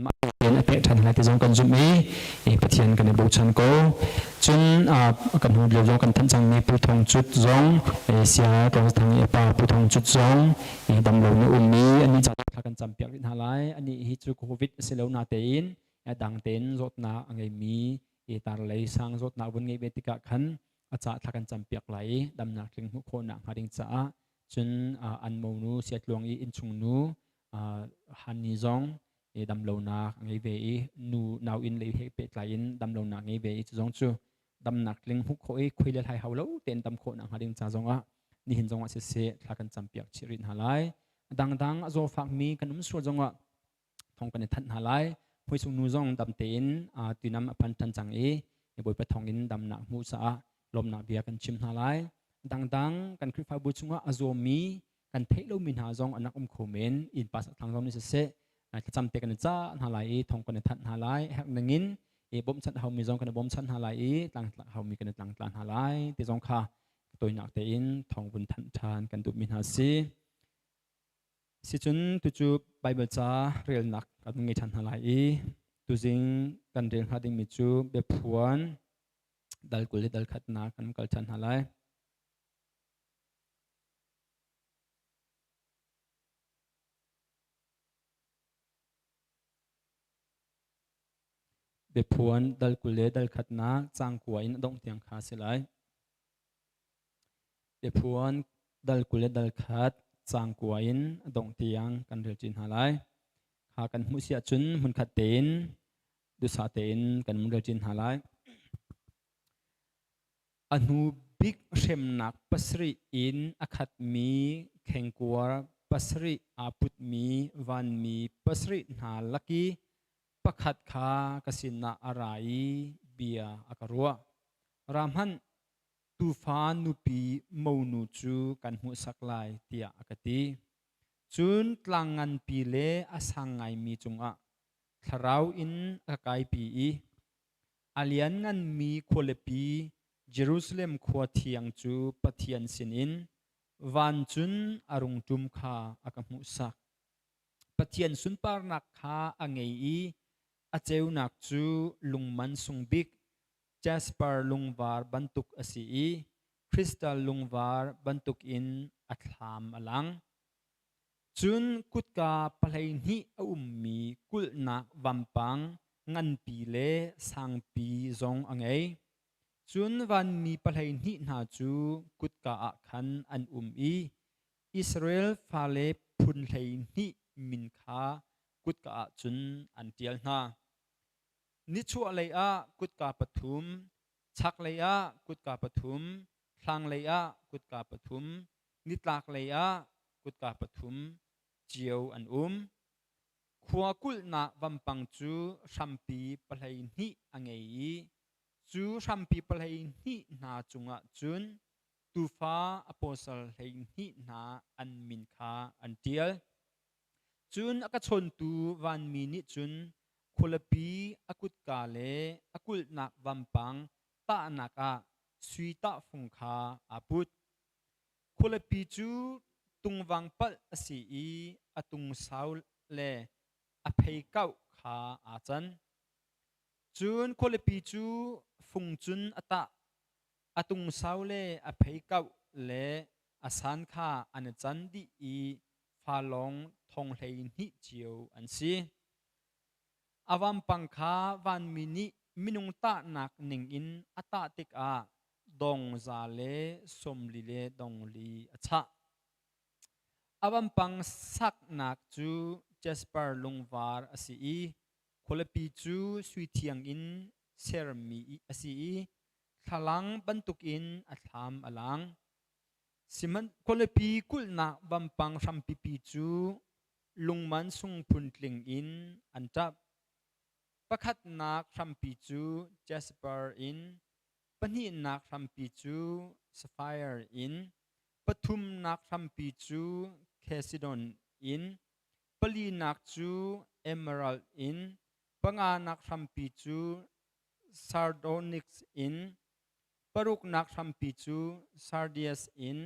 มาเรียนเตะทันอะไรที่จงกันจุมีปะเทียนกันในบุชันโกจุนกันหูเดียวจงกันทันจังมีผู้ทองจุดจงเสียตรงทางป่าผู้ทองจุดจงดำรงในอุ่นนี้อันนี้จะทักกันจำเปียกนิหาไลอันนี้ฮิจูโควิดเซลนาเตนดังเตนรถนาอังไงมีตาไหลสังรถนาบนไงเบติกะขันอาจจะทักกันจำเปียกไหลดำนักถึงหุโคนักหาดิงจ้าจุนอันโมนูเสียดลวงอินชุงนูฮันนิจงดำลงนักไงเวนูนาวอินเลยเฮเป็ดไหลอินดำลงนักไงเวจงจูดำนักลิงหุโคคุยเลี้ยไทยเฮาแล้วเต็นดำโคนักหาดิงจ้าจงนี่เห็นจงว่าเสียทักกันจำเปียกชิรินหาไลดังโจฟักมีกันนุ่มสวดจงว่าทงกันทันหาไลผู้สูงนูจงดำเต็นตีน้ำพันทันจังบอยไปทองอินดำนักมูสาลมนักเบียกันชิมหาไลดังกันคริฟ้าบุญจงว่าโจมีกันเทโลมินหาจงอนักโคเมนอินปัสทางจงนี่เสียจำเตกันจ้าหาไลทงกันทันหาไลแหกนังอินบ่มชันเฮามีจงกันบ่มชันหาไลต่างเฮามีกันต่างหาไลที่จงค่ะตัวหนักเตอินทองบุญทันทานกันดุมินหาซีสิจุนตุจูไบเบิลจ้าเรียลนักกันมีทันหาไลตุจิงกันเรียนหาดิงมิจูเบพวนดัลกุลิดัลขัดนักกันกัลทันหาไลเบพวนดัลกุลิดัลขัดนักจางกัวอินดงเตียงคาสิไลเบพวนดัลกุลิดัลขัดจางกัวอินดงเตียงกันเรียนจินหาไลหากันมุสยาจุนมุนขัดเตนดูสาเตนกันมุนเรียนจินหาไลอนุบิกเชมนักปัสริอินอคัดมีเข่งกัวปัสริอาปุตมีวันมีปัสรินาลักีประคัดคากสินาอะไรเบียอากรัวรามหันตูฟานุปีมูนูจูกันหุสักลายเตียอากติจุนกลางงันปีเลอสังไงมีจงอะทราวอินอากายปีอาเลียนงันมีโคเลปีเยรูซาเล็มขวดเทียงจูปะเทียนสินินวันจุนอารุงจุมคาอากมุสักปะเทียนสุนปาร์นักคาอังเออาเจวนักจูลุงมันสุงบิกเจสปาร์ลุงวาร์บันตุกอสีคริสตัลลุงวาร์บันตุกอินอัตลามอลังจุนกุดกาปะเลนิอุมมีกุลนักวัมปังงันปีเลสังปีจงอังเอจุนวันมีปะเลนินาจูกุดกาอัคันอันอิสราเอลฟาเลพุนเลนิมินคากุดกาจุนอันเตียลนานิชัวเลยกุดกาปฐุมชักเลยกุดกาปฐุมพลังเลยกุดกาปฐุมนิตลากเลยกุดกาปฐุมเจียวอันขวากุลนาวัมปังจูชัมปีปะเลยนิอังเอจูชัมปีปะเลยนินาจุงะจุนตูฟ้าอโปสลเลยนินาอันมินคาอันเตียลจุนอกชนตูวันมีนิจุนคุลปีอกุดกาเลอกุลนักวัมปังตานักสุยตาฟงคาอาปุตคุลปีจูตุงวังปัลสีอตุงสาวเลอภัยเก้าคาอาจันจุนคุลปีจูฟงจุนอตุงสาวเลอภัยเก้าเลอสันคาอันจันดีฟาลงทงเลนิเจียวอันซีอวัมปังคาวันมินิมินุงตานักหนึ่งอินอัตติกาดงซาเลสมลีเลดงลีอัชะอวัมปังสักนักจูเจสปาร์ลุงวาร์อสีคนละปีจูสุยเทียงอินเซรมีอสีทลังบรรทุกอินอัตามอลังสิมันคนละปีกุลนักบัมปังชัมปีปีจูลุงมันสุงพุนทลิงอินอันจับประคัดนักชัมปีจูเจสปาร์อินปนีนักชัมปีจูสไฟร์อินปทุมนักชัมปีจูเคซิดอนอินปลีนักจูเอเมอรัลอินปงานักชัมปีจูซาร์โดนิกส์อินปรุกนักชัมปีจูซาร์เดียสอิน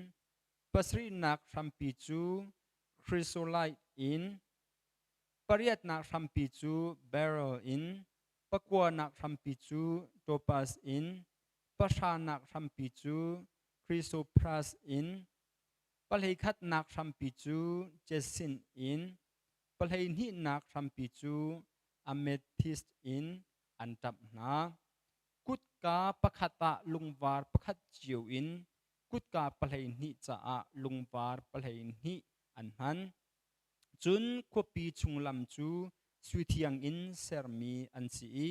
ปสรีนักชัมปีจูคริโซไลท์อิน ปริยัตนักทำปีจูเบโรอินปะกัวนักทำปีจูโตปัสอินปะชานักทำปีจูคริสโตพรัสอินปะเลขัดนักทำปีจูเจสินอินปะเลนินักทำปีจูอเมทิสอินอันดับนากุดกาปะขัตะลุงวาร์ปะขัดจิวอินกุดกาปะเลนิจ้าลุงวาร์ปะเลนิอันนั้นจุนควบปีชุงลำจูสุทียงอินเซอร์มีอันซี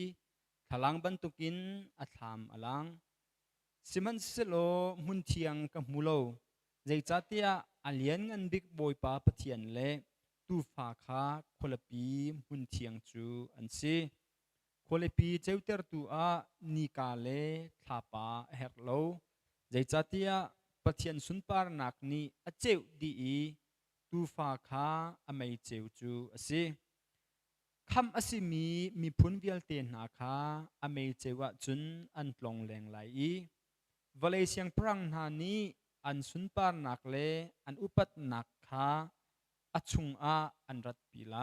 ทลังบันตุกินอัตามอลังสิมันเสโลมุนเทียงกับมูโลใจจัตยาอเลียนงันบิกบอยปาปะเทียนเล่ตูฟาคาคนละปีมุนเทียงจูอันซีคนละปีเจ้าเตอร์ตัวนิกาเลทาปาเฮกโลใจจัตยาปะเทียนสุนปาร์นักนี้อเจ้าดีตูฟาคาอเมยเจ้าจูอันซีคำอสิมีพุนวิลเตนนาคาอเมยเจวะจุนอันลงแรงไหลวะเลเซียงปรังนานีอันสุนปาร์นักเลอันอุปัตนักคาอัชุงอาอันรัดปีไล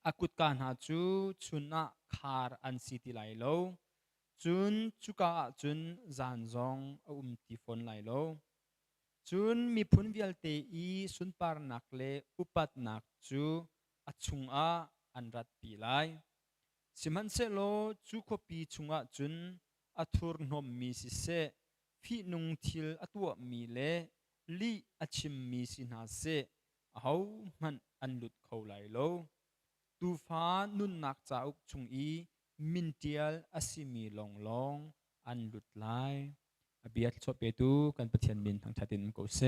อากุดการหาจูชุนอาคาร์อันสิติไลโลจุนจุกาจุนจานจงติฟอนไลโลจุนมีพุนวิลเตอีสุนปาร์นักเลอุปัตนักจูอัชุงอาอันรัดปีไลสิมันเซโลจูคปีชุงอาจุนอัทุรนมมีสิเซฟีนุงทิลอตัวมีเลลีอชิมมีสินาเซเอามันอันหลุดเขาไหลโลตูฟ้านุนนักจากุกชุงอีมินเทียลอสิมีลองลองอันหลุดไหลอเบียดชอบเปตูกันปะเทียนมินทางชาตินกูเซ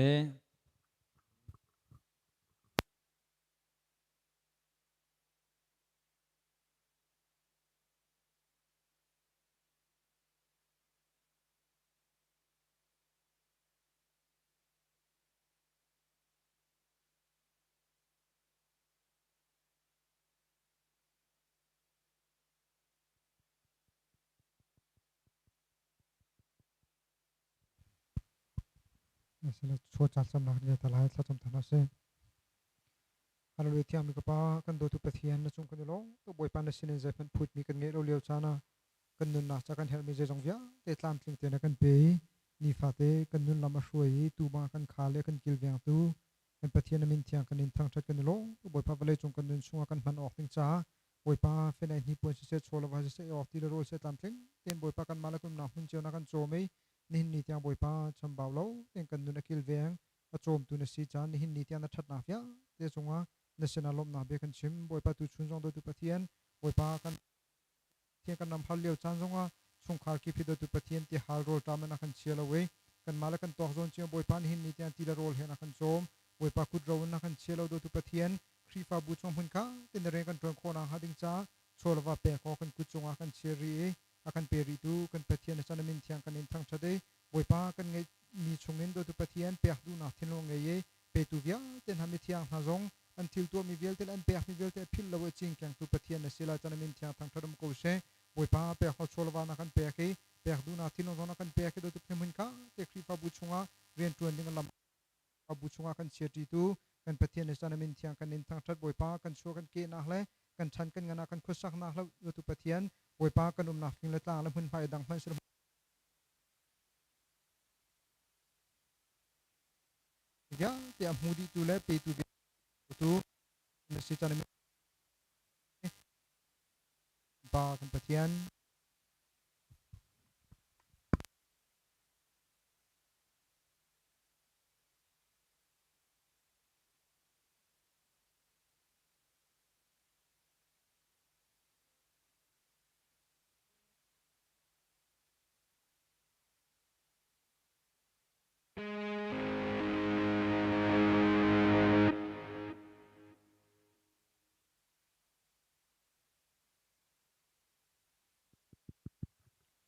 นี่สินะชัวจัดสำนักเนี่ยตลาดสัจจำธนาเซฮัลโหลที่อามิกป้ากันดูทุกประเทศนะจงกันดูโลตัวบอยปานสินเซฟันพูดมีกันเงี้ยเราเลี้ยวชานะกันนุนนักจากกันเฮลมิเจจงเวียเตตลามทิ้งเตนะกันเปย์นี่ฟาเตกันนุนลามาช่วยตูบากันขาเลกันกิลเวียงตูกันประเทศนั้นมินเทียงกันนินทางชัดกันดูโลตัวบอยปาเวลจงกันนุนช่วงกันมันออกทิ้งจ้าบอยปาเฟนัยนี่ปวนเสียโชว์ละว่าเสียออกที่ละโรเสียตามทิ้งเต็นบอยปากันมาแล้วกันนักมันเจ้านักกันโจมนิหินนิตยาบอยปาชำบ่าวโลเต็นกันนุนกิลเวียงอโจมตุนสีจานนิหินนิตยานัดชัดนาฟยาเตจงว่านัชนาลมนาเบกันชิมบอยปาตุชุนจงโดตุปะเทียนบอยปากันเทียนกันนำฮัลเลียวจานจงว่าชงคาร์กิพิโดตุปะเทียนที่ฮัลโรลตามนักขันเชียลเอาไว้กันมาแล้วกันตอกโซนเชียบอยปานิหินนิตยาตีละโรลเฮนักขันโจมบอยปาคุดเรานักขันเชียลเอาโดตุปะเทียนครีฟาบูชงพุนกาเต็นเรงกันตรงโคนาฮัดิงจ้าโชลวาเปกอกันกุจงอากันเชียรีอากันเปริตูกันปะเทียนจันมินเทียงกันอินทั้งชาเดบอยปากันไงมีชงเงินโดตุปะเทียนเปียกดูนักทิ้งลงไงเย่เปตูเวียเต็นหามิเทียงหาจงอันทิลตัวมีเวลเตลอันเปียกมีเวลเตพิลละเวจิงแกงตุปะเทียนในศิลาจันมินเทียงทั้งทรมโกเชบอยปาเปียกเขาโชลวานักกันเปียกเปียกดูนักทิ้งลงนักกันเปียกโดตุเพมินกาเตครีฟาบูชงอาเรียนตัวนิ่งลำอาบูชงอากันเชียรีตูกันปะเทียนในจันมินเทียงกันอินทั้งชัดบอยปากันชัวกันเกนักเลยกันชันกันงานากันคุสักนักแล้วโดตุปะเทียนบอยปากันนักกินละตาแล้วหุ่นไฟดังพันสยาเตียมูดีตูเลเปตูตูในสิจันมิปากันปะเทียน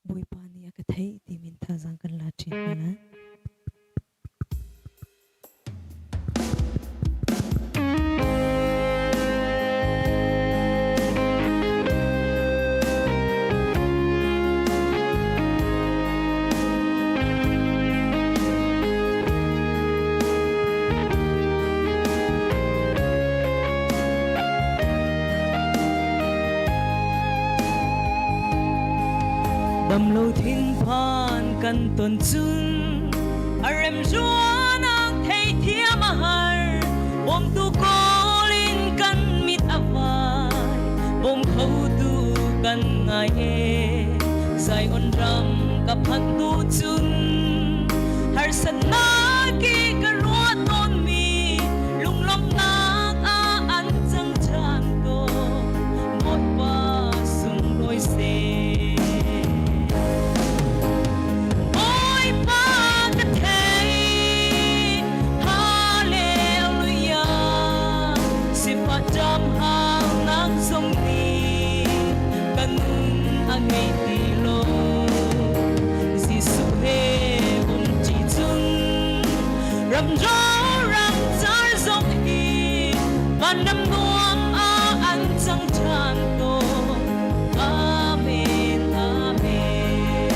บุยปานีอากาศให้ที่มินทาจังกันลาจินนะ bầm lâu thiên phan căn tuần chung arem ruan ang thei thia mahar bom tu ko lin kan mit avai bom khâu tu kan ngai e sai on ram kaphat tu chung har san na ki ka ruat non mi lung lam nak a an chang chan to một ba sung đôi se ôi ba cái thế hallelujah si phát trăm hàng nắng sông đi cần anh ngày đi lô si su he chỉ chung rầm rộ rầm rãi rộng hi ban năm nuông a anh chẳng tràn tô amen amen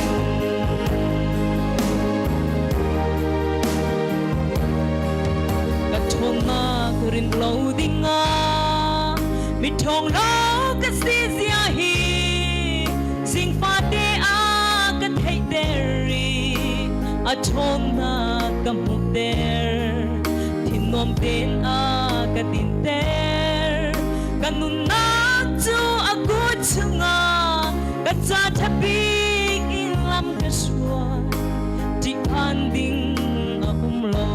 các thôn na kurin lâu ding a mi thong lâu các si zia hi sing pha de a các thei deri a thôn na kam hu der thin nom den a các tin der kanun na chu a gu chunga ka cha thapi in lam ka swa ti an ding a lo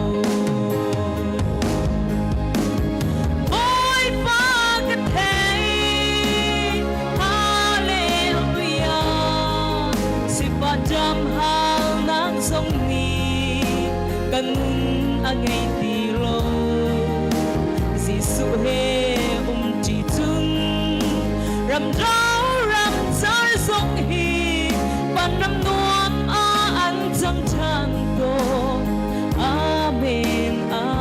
ôi ba ka thei hallelujah si pa jam hal nang song ni kanun a ngày ti lo si su he chỉ chung rầm rau rầm rãi rộng hi ban năm nuông a an chẳng chan tô amen amen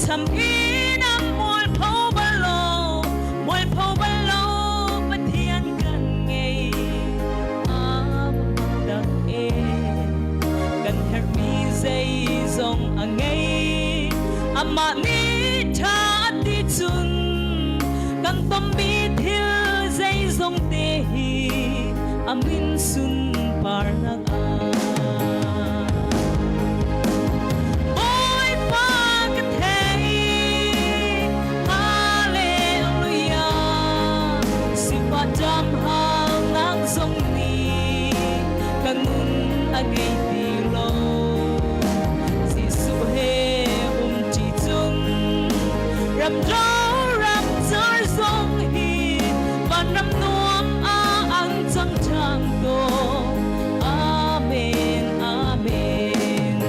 thầm ý năm mùi phâu ba lô bất thiên gần ngày đặc ê gần hẹp mi dây dòng ngày mà ni cha ti chun gần tâm bi thiêu dây dòng tê hi min sun par nang ngày đi lo si su he chỉ chung rầm rộ rầm rãi rộng hi ban năm nuông a an chẳng tràn tô amen amen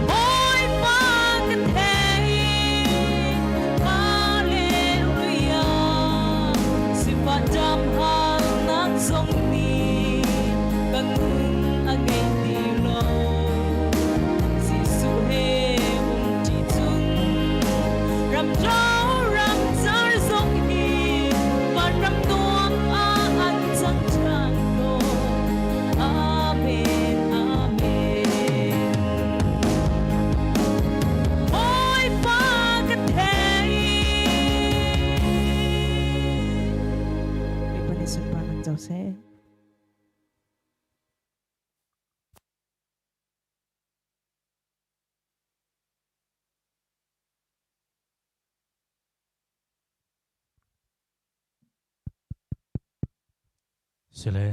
ôi ba cái thế hallelujah si phát trăm hàng nắng sông ngày đi lo si su he chỉ chung rầm rộ rầm rãi rộng hi ban năm nuông a an chẳng tràn tô amen amen ôi ba cái thế Ipan isun parang jauh se sile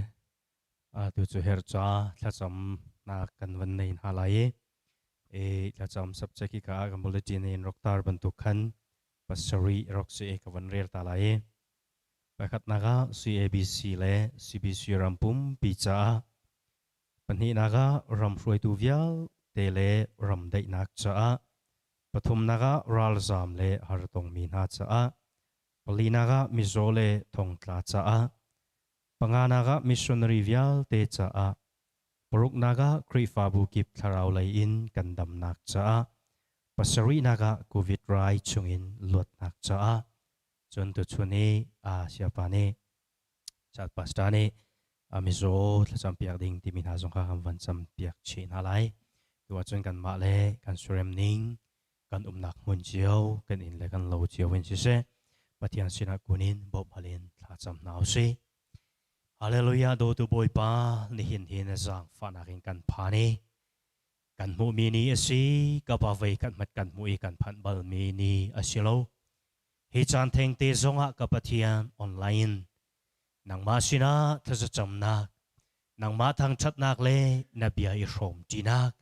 tu chu her cha thacham na kan van nei na lai e thacham subject ka ka bulletin in roktar bantu khan pasari roksi ka van rel ta lai pakhat naga CABC le CBC rampum picha panhi naga ram hroi tu vial te le ram dei nak cha pathum naga ral zam le har tong mi na cha pali naga mizole thong tla cha panganaga missionary vial te cha a poruk naga krifa bu kip tharau lai in kandam nak cha ปัสรีนักโควิดไรช่วงอินลดนักจ้าจนตัวช่วงนี้เสียปานี้จัดปัสตานี้มิโซจำเปียกดิ่งที่มีนาสงครามวันจำเปียกชีนอะไรตัวจนกันมาเลยกันสุเรมนิงกันนักมุนเจียวกันอินเลยกันโลเจียวเวนชิเซปฏิญาณสินักกุนินบบมาเลนถ้าจำนาวสิฮาเลลูยาโดตุบอยปานี่เห็นจังฝันนักกันพานีกันมูมีนีสิกับอาเวกันมัดกันมูอีกันพันบาลมีนีสิโลฮิจันเทงเตจงะกับปฏิญาณออนไลน์นังมาสินะถ้าจะจำนักนังมาทางชัดนักเลยนบีอิสรมจีนัก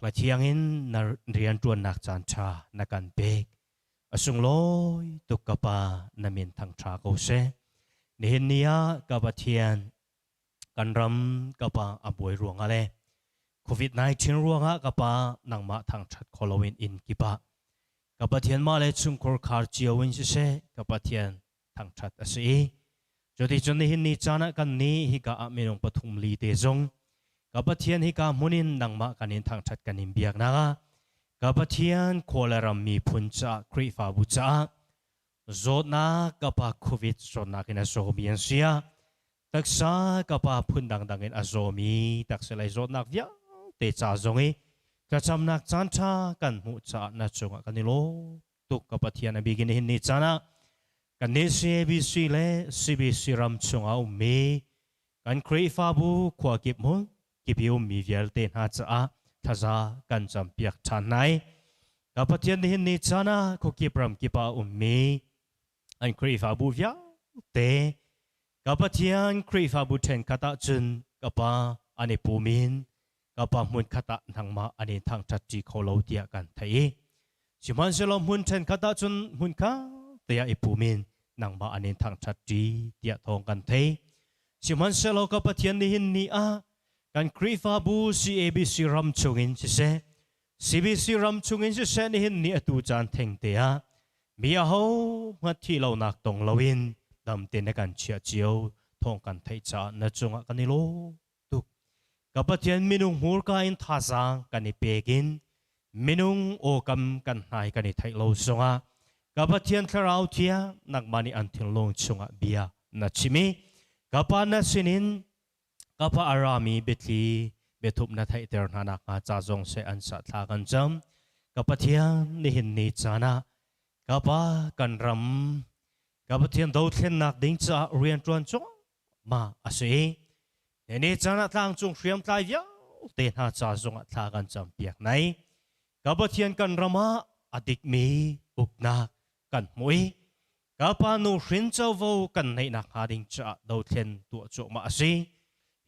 ละเทียงอินนัเรียนจวนนักจันชานักกันเบกสุงลอยตุกกปานามินทางชาโกเซนี่เห็นเนียกับปฏิญาณกันรำกับปาอบวยรวงอะไรโควิด-19 รวงะกับปานังมาทางชัดโคลวินอินกิปะกับปฏิญาณมาเลยชุมโคร์คาร์จิโอวินเซกับปฏิญาณทางชัดสิจดีจนนี่นี่จานะกันนี้ฮิกาอเมนงปฐุมลีเตจงกับปฏิญาณฮิกามุนินนังมากันอินทางชัดกันอินเบียกนะกับปฏิญาณโคเลรามีพุนจ่าคริฟาบุจ่าโจดนักกับปาโควิดโจดนักอินอาโซมีอันเสียตักษากับปาพุนดังอินอาโซมีตักษาเลยโจดนักยาเตจ่าจงอีกระจำนักจันทากันมุจ่านัดจงกันนิโลตุกกับปฏิญาณบิกินหินนิจานะกันนี้ CBC และ CBC รำชงเอามีกันครีฟาบูขวากิบมุกิบิวมีเวลเตนหาจ้าท่าจะกันจำเปียกชันไหนกับปฏิญาณหินนิจานะขกิบรำกิบเอามีอันครีฟาบูเวียเตกับปฏิญาณครีฟาบูเทนคาตาจุนกับปาอันนี้ปูมินกับปามุนคาตาทางมาอันนี้ทางจัดจีโคโลเดียกันไทยชิมันเซลมุนเทนคาตาจุนมุนคาเตียอิปูมินนังมาอันนี้ทางชัดจีเดียทองกันเทชิมันเซโลกับปฏิญาณหินนี้กันครีฟาบู CABC รำชงอินเส CBC รำชงอินเสนี่หินนี้ตูจานเทงเตียมีอาหูมาที่เรานักตรงเราอินดำเตนกันเชียเจียวทองกันเทจานัดจงกันนิโลตุกกับปฏิญาณมินุงมูร์กาอินท่าสังกันนิเปกินมินุงโอกำกันหายกันนิไทยเราสงะกับปฏิญาณคราวเทียนักมานิอันทิงลงชงเบียนัดชิมีกับปานัสินินกับปาอารามีเบทีเบทุบนัดไทยเตอร์นานักมาจ่าจงเสอันสัตทากันจำกับปฏิญาณนิหินนิจานะกับปากันรำกับปฏิญาณดาวเทนนักดิ้งจ่าเรียนจวนจงมาอาศัยนิจานะทางจงเรียมไทยยาวเตนหาจ่าจงทากันจำเปียกไหนกับปฏิญาณกันรำมาอดิกมีอุกนักกันมวยกับปานูรินเจ้าวูกันในนักหาดิ้งจ่าดาวเทนตัวโจมาสิ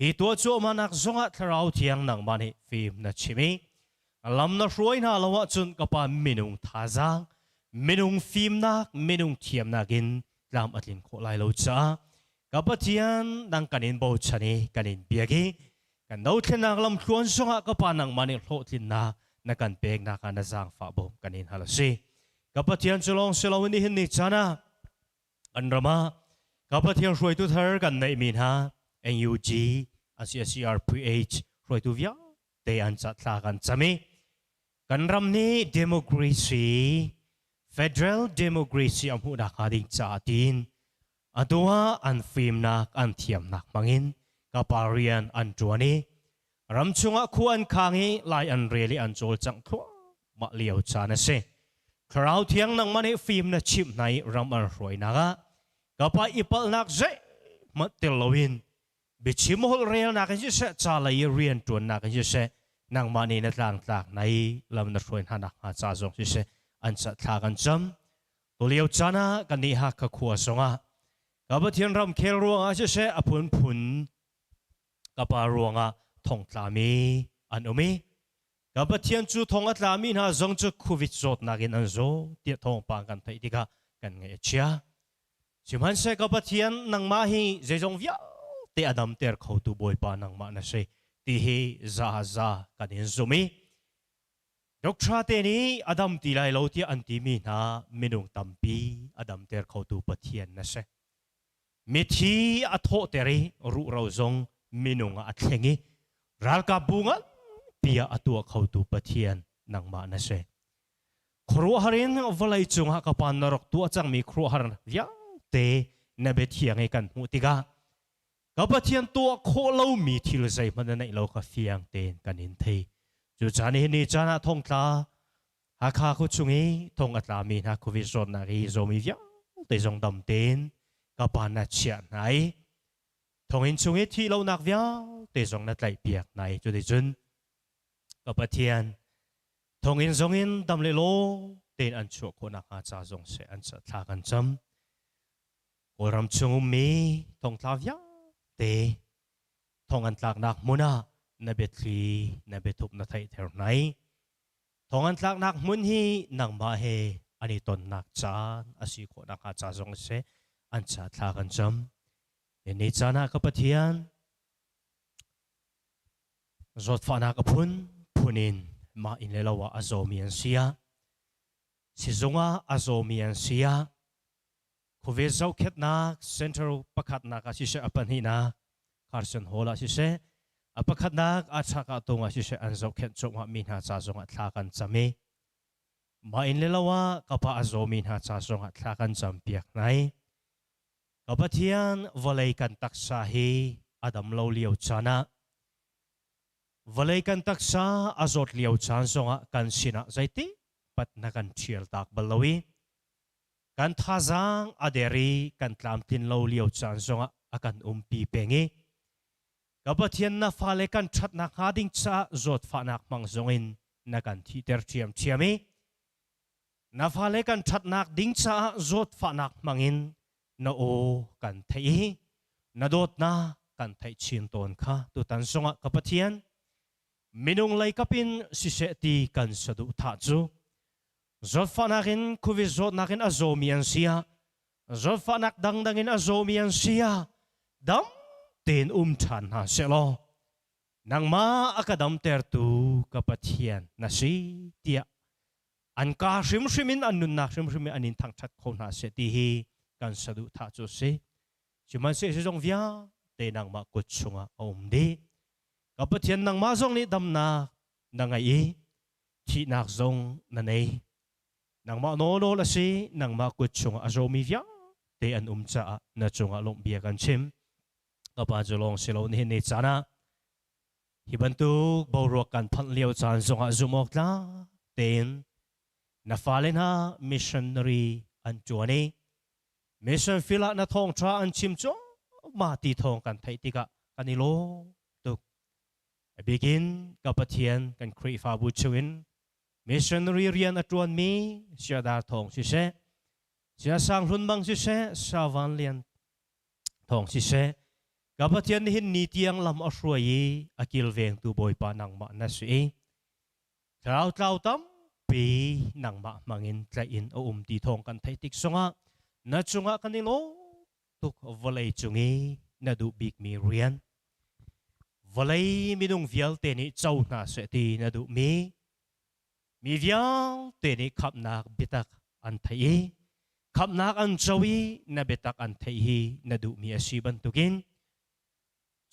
ฮีตัวโจมานักจงทราวเทียงนังมันฟิล์มนัดชิมีลำนักรวยน่าละวะจุนกับปามินุงท่าจังมินุงฟิล์มนักมินุงเทียมนักินลำอัดลินโคไลโลจ้ากับปะเทียนนังกันอินโบชันีกันอินเบียกีกันดาวเทนนักลำชวนจงกับปานังมันโลทินนักกันเปกนักกันจังฟ้าบ่กันอินฮัลซีกับปะเทียนจะลองเสลาวินิหินนิจานะอันรมากับปะเทียนช่วยตัวเธอกันในมินฮา NUG CRPH ช่วยตัววิญเตอันจัดลากันจำมีกันรำนี้ democracy Federal Democracy อันผู้นักดิ่งจ่าดินอันตัวอันฟิล์มนักอันเทียมนักมังอินกับปารียนอันจวนนี้รำชงอักคู่อันข้างนี้ลายอันเรลีอันโจลจังทั่วมาเลี้ยวจานเสคราวเทียงนังมันฟิล์มนักชิมในรำอันรวยนักกับปาอิปัลนักเจมาเตลวินบิชิมฮุลเรียนนักยิ่งเสจ่าเลยเรียนจวนนักยิ่งเสนังมันในต่างต่างในลำนักรวยนักหาจ่าจงยิ่งเสอันสัตทากันจำตัวเลี้ยวจานะกันนี่ฮักขวัวสงะกับปฏิญาณรำเคลรวงอาจจะเสอพุนพุนกับปารวงทองตามีอันอมีกับปฏิญาณจูทองอัตลามีน่าจงจุโควิดโจทนักินอันโจเดียทองปางกันไทยดีกากันไงเชียชิมันเสกับปฏิญาณนังมาฮีเจจงวิาเตอดัมเตอร์เขาตูบอยปานังมานะเสตีฮีซากันอินโจมีดอกชาเตนี้อดัมตีไลโลที่อันตีมีนามินุงตัมปีอดัมเตอร์เขาตูปะเทียนนะเสมิทีอัทโตเตรีรูเราจงมินุงอัดเชงีรัลกับบุงปีอัตัวเขาตูปะเทียนนังมานะเส ครัวหรินวลัยจุงหากปานนรกตัวจังมีครัวหรินยังเตนเบทียงให้กันหูติกากับปะเทียนตัวโคเล่ามีทิลใจมันในเราก็เฟียงเตนกันอินเทจุจานี่นี่จานะทงตาหากข้าคุจุงเอทงอัตลามีนักคุวิจารณ์นักอีโจมียังเตจงดำเตนกับปานนัดเชียนไหนทงอินจุงเอที่เรานักวิ่งเตจงนัดไหลเปียกไหนจุดจุนกับปะเทียนทงอินจงอินดำเลโลเตนอันชั่วคนนักอาจารย์จงเสอันจะทากันจำโอรำจุงมีทงทาวิ่งเตทงอันตากนักมุนานเบตลีนเบตุบนัทไทยเท่าไหนทงอันตากนักมุนฮีนังมาเฮอันนี้ตนนักจานอาศัยคนนักอาจารย์จงเสอันจะทากันจำในจานักปะเทียนจดฝันนักพุนินมาอินเลลาวะอาโซมีอันเสียสิจงอาโซมีอันเสียคูเวจเอาเข็ดนักเซ็นทรัลประคัดนักอาศัยอปันฮีนักคาร์สันโฮลอาศัยอปักนักอาชากาตงอาศัยอันจบเข็ดจงมีหาจาจงทากันจำมีมาอินเลลาวะกับอาโซมีหาจาจงทากันจำเปียกไหนกับปะเทียนวลัยกันตักษาฮีอดัมเลาเลียวจานะวลัยกันตักษาอาจดเลียวจานจงกันสินะใจติปัดนักันเชียร์ตักบลวีกันท่าจังอเดรีกันตามตินเลาเลียวจานจงกันปีเปงีกับปะเทียนนาฟาเลกันชัดนักหาดิ้งจ้าจดฝานักมังจงอินนักันที่เตอร์เทียมมีนาฟาเลกันชัดนักดิ้งจ้าจดฝานักมังอินนาโอกันไทยนาโดดนากันไทยชินตอนข้าตุตันสงะกับปะเทียนมินุงไลกับอินสิเสตีกันสะดุทัดจูจดฝานักินคุวิจดนักินอาโซมีอันเสียจดฝานักดังอินอาโซมีอันเสียดำเต็นชันหาเสลอนังมาอากาดำเตอร์ตูกับปะเทียนนาสีเตียอันกาชิมมินอันนุนนักชิมมินอันนินทางชัดคนหาเสตีฮีกันสะดุทัดจูเสจิมันเสียจงวิาเตนังมากุดชงอาดีกับปะเทียนนังมาจงนี้ดำนานังไงที่นักจงนั่นเองนังมาโนโลละสินังมากุดชงอาโจมีวิาเตอันจ้านาจงอาลงเบียกันชิมกับปาจุลงสิโลนี่ในจานะฮิบันตุบาวรวกันพันเลียวจานจงอาจุมอกลาเตนนาฟาเลนะมิชชันนารีอันจวนีมิชชันฟิลานาทองทราอันชิมจ้มาตีทองกันไทยติกะกันนิโลตุกบิกินกับปะเทียนกันครีฟาบูชวินมิชชันนารีเรียนอัตวนมีเสียดาทองสิเสเสียสังรุนบังสิเสชาวันเลียนทองสิเสกับปะเทียนหินนีเตียงลำอสวยอากิลเวงตูบอยปานังมานัสเอคราวเต้าตั้มปีนังมามังอินใจอินตีทองกันไทยติกสงะนัดสงะกันนี่โลตุกวลัยจงเอนัดูบิกมีเรียนวลัยมีดงวิลเตนิเจ้านาเสตีนัดูมีวิลเตนิขับนักบิตักอันไทยขับนักอันเจ้าวีนับบิตักอันไทยนัดูมีอาชีพตุกิน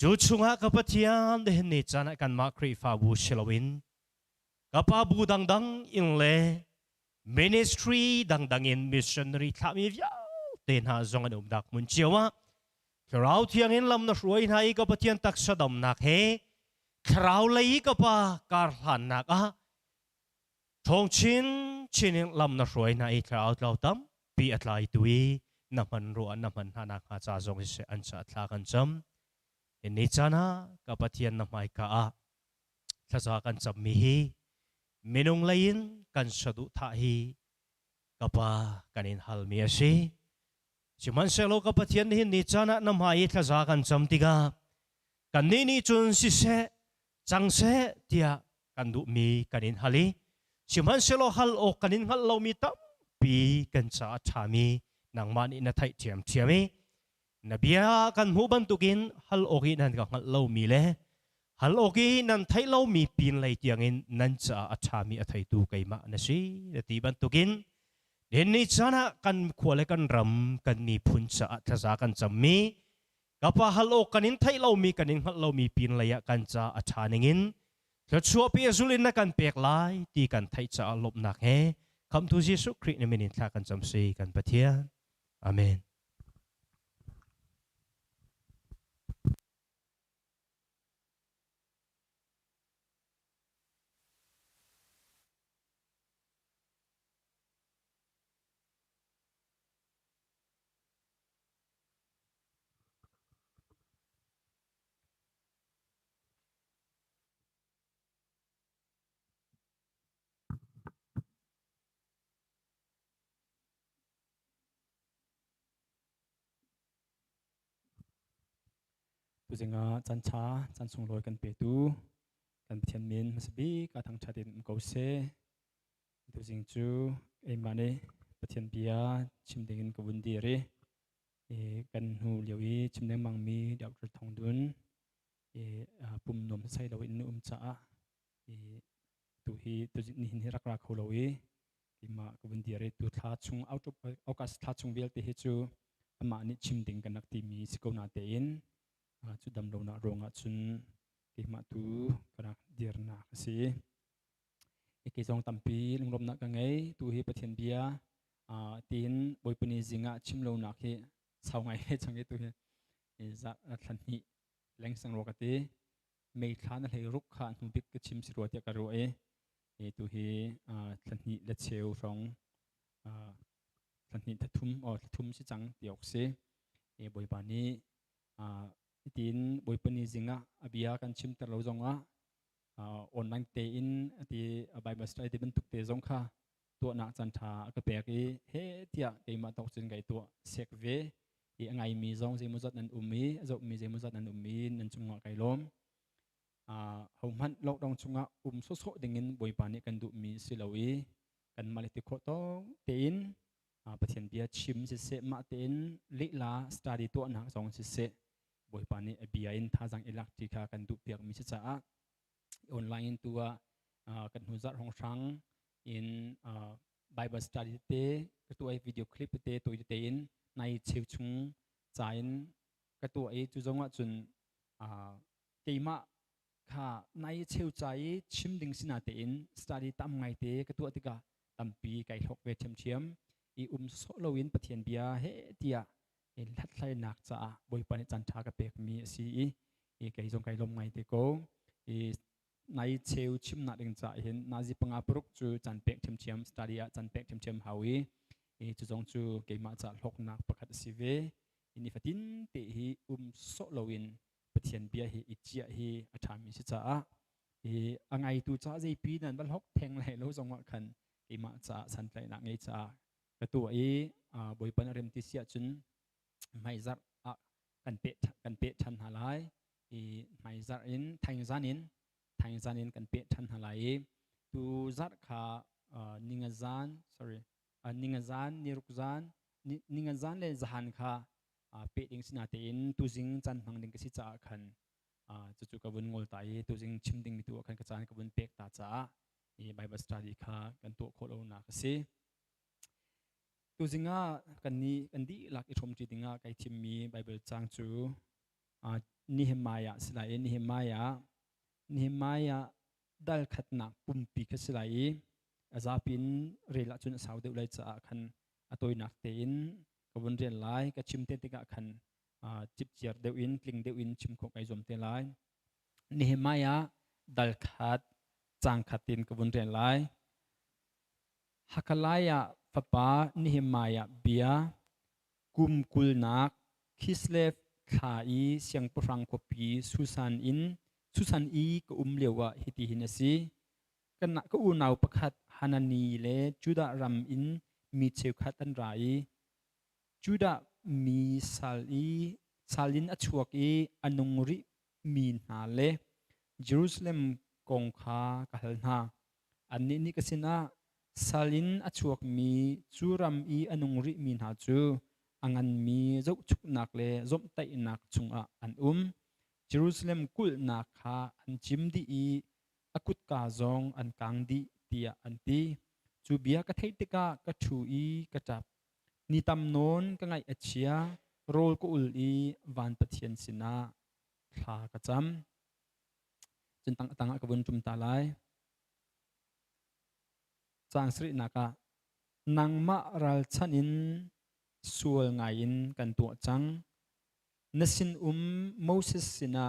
จูชงะกับปะเทียนเดนนิจานะกันมาครีฟาบูเชลวินกับปาบูดังอินเลมินิสทรีดังอินมิชชันนารีทามีวิาเตนหาจงอันดักมุนเชียวะคราวเทียงอินลำนักรวยให้กับปะเทียนตักสะดมนักเฮคราวเลยกับปาการหันนักทองชินอินลำนักรวยให้คราวเราตั้มปีอัตไลตุยน้ำมันรัวน้ำมันหานักหาจ่าจงเสอันจะทากันจำอินนิจานะกับปะเทียนน้ำไม้กะถ้าจะกันจำมีฮีมินุงเลนกันสะดุท่าฮีกับปะกันอินฮัลมีอาชีชิมันเซโลกับปะเทียนหินนิจานะน้ำไม้ถ้าจะกันจำติกากันนี่จุนสิเสจังเสเตียกันดุมีกันอินฮัลลีชิมันเซโลฮัลโอกันอินฮัลเรามีตั้มปีกันจะชามีนังมันอินไทยเทียมมีนบียกันหูบันตุกินฮัลโอกินันกับฮัลโลมีเลฮัลโอกินันไทยเรามีปีนเลยเตียงอินนันจะอัชามีอัทยตูไกมานะสิตีบันตุกินเดนนิจานะกันขวเลกันรำกันมีพุนจะอัทจะกันจำมีกับว่าฮัลโอกันอินไทยเรามีกันอินฮัลโลมีปีนเลยกันจะอัชานิงินแล้วชัวปีสุลินนักกันเปียกลายตีกันไทยจะลบหนักเฮ คำทูเยซูคริสต์ในมินิทลากันจำซีกันปะเทียนอาเมนตัวจริงอ่ะจันช้าจันส่งลอยกันเปียตูกันเทียนมินมาสบีกับทางชาติมกูเซตัวจริงจูเอ็มมาเน่ปะเทียนเบียชิมเด้งกับวันดีเรกันหูเหลียวอีชิมเด้งมังมีเดี๋ยวจะทองดุนปุ่มนมใส่เราอินจ้าตัวฮีตัวนี้นี่รักเขาเราอีที่มากับวันดีเรตัวท้าชงเอาจุเอากัสท้าชงเวลที่เหตุจูมานี่ชิมเด้งกันนักที่มีสกุลนาเตอินจุดดำรงนักรงจุนที่มาtuกันเดียร์นักสิอีกสองตัมปีลงรบนักกันไงtu hiประเทศเบียตีนบอยปนิจิงะชิมลงนักที่สาวไงจังไงtu hiจะทันทีแรงสังโรกติไม่ทานอะไรรุกขานหุบิกก็ชิมสิรัวเดียกันรู้tu hiทันทีเล็ดเชลรองทันทีทัทุ่มสิจังเดียวสิบอยปานี้ทีนบอยปนิจิงะอเบียกันชิมตะเราจงออนไลน์เตอินที่ใบบสไตล์ที่เป็นตุกเตจงค่ะตัวนักจันทากระเปกเฮที่เกี่ยมาตกจนไงตัวเสกเวที่ไงมีจงเจมุจัดนันมีเจมุจัดนันมีนันจงไก่ล้มเขามันโลกดองจงโซดิ่งินบอยปานี่กันดูมีสิลาวีกันมาเลติโคโตเตอินประเทศเบียชิมเสมาเตอินลิลาสตาร์ดีตัวนักจงเสบอยปานี่เบียอินท่าจังอิลักติกากันดูเปียกมีสิจ้าออนไลน์ตัวกันหัวจัดของช่างอินBible study เตะก็ตัววิดีโอคลิปเตะตัวเตอินในเชิวชุงใจนก็ตัวจุดจงว่าจุนเกี่ยมาค่ะในเชิวใจชิมดิ่งสินาเตอิน study ตามไงเตะก็ตัวติกาตามปีไก่หกเวทเชียมโซโลวินปะเทียนเบียเฮเดียลัดไล่หนักจ้าบอยปานจันทากระเปกมีสีไก่จงไก่ลมไงเตะก็ในเชลชิมนัดเองจะเห็นนาจิปังอาปรุกจูจันเป็กเทียมเทียมสตาร์ดียจันเป็กเทียมเทียมฮาวีจูจงจูเกี่ยมาจากหกนักประคัดสิเวอินิฟัตินเตหีโซโลวินปะเทียนเบียฮีอิจิยฮีอาชามิสิจ้าอังไงตูจ้าใจปีนั้นบัลฮกแทงไหลโลจงว่าคันเกี่ยมาจากสันไหลนักไงจ้ากระตัวบอยปันเรมติเสียจุนไม่จัดกันเป็ดชันหาไลไม่จัดอินทางจานินทางจานินกันเป็ดทันหลายตูจัดขานิงจานนิงจานนิรุกจานนิงจานเลยจานขาเป็ดเองสินาเตอินตูจิงจันมังดิงก็สิจ้าคันจู่ๆกับวันงอลไตตูจิงชิมดิงมีตัวคันกระจานกับวันเป็ดตาจ้าBible study ขากันตัวโคโลนักสิตูจิงกันนี้กันดีหลักอิทมจีดิงไก่ทิมมี Bible จางจูนิเฮมายะสิลายนิเฮมายะดัลขัดนักปุ่มปีกสิลายอาจาปินเรียลจุนสาวเดียวเลยจะคันตัวนักเตนกับวันเรียนไลกับชิมเตติกะคันจิบเจียร์เดียวอินกลิ่งเดียวอินชิมของไอจอมเตไลนิเฮมายะดัลขัดจางขัดตินกับวันเรียนไลฮักไลยะฟะปานิเฮมายะเบียกุมกุลนักคิสเลฟขาอีเสียงปรังกปีสุสานอินสุสันก็เลียวว่าฮิติหินสีกันนักก็นาวประคัดฮานานีเลจุดารำอินมีเชวขัดอันไรจุดามีซาลินอชวกีอนุงริมีนาเลเยรูซาเล็มกงคากัลนาอันนี้ก็สินะซาลินอชวกมีจูรำอนุงริมีนาจูอังันมีจุกชุกนักเลจมไตนักจุงอันเยรูซาเล็มกุลนักฮาอันจิมดีอากุตกาจงอันกังดีเตียอันตีจูเบียกระเทติกากระชูกระจับนิตำนนก็ไงเอชียโรลกุลวันปะเทียนสินะทากระจำจนตั้งกระบวนจุมตาไลจางสรินัก nang ma ral chanin sual ngai in kan tu chang nasin Moses sina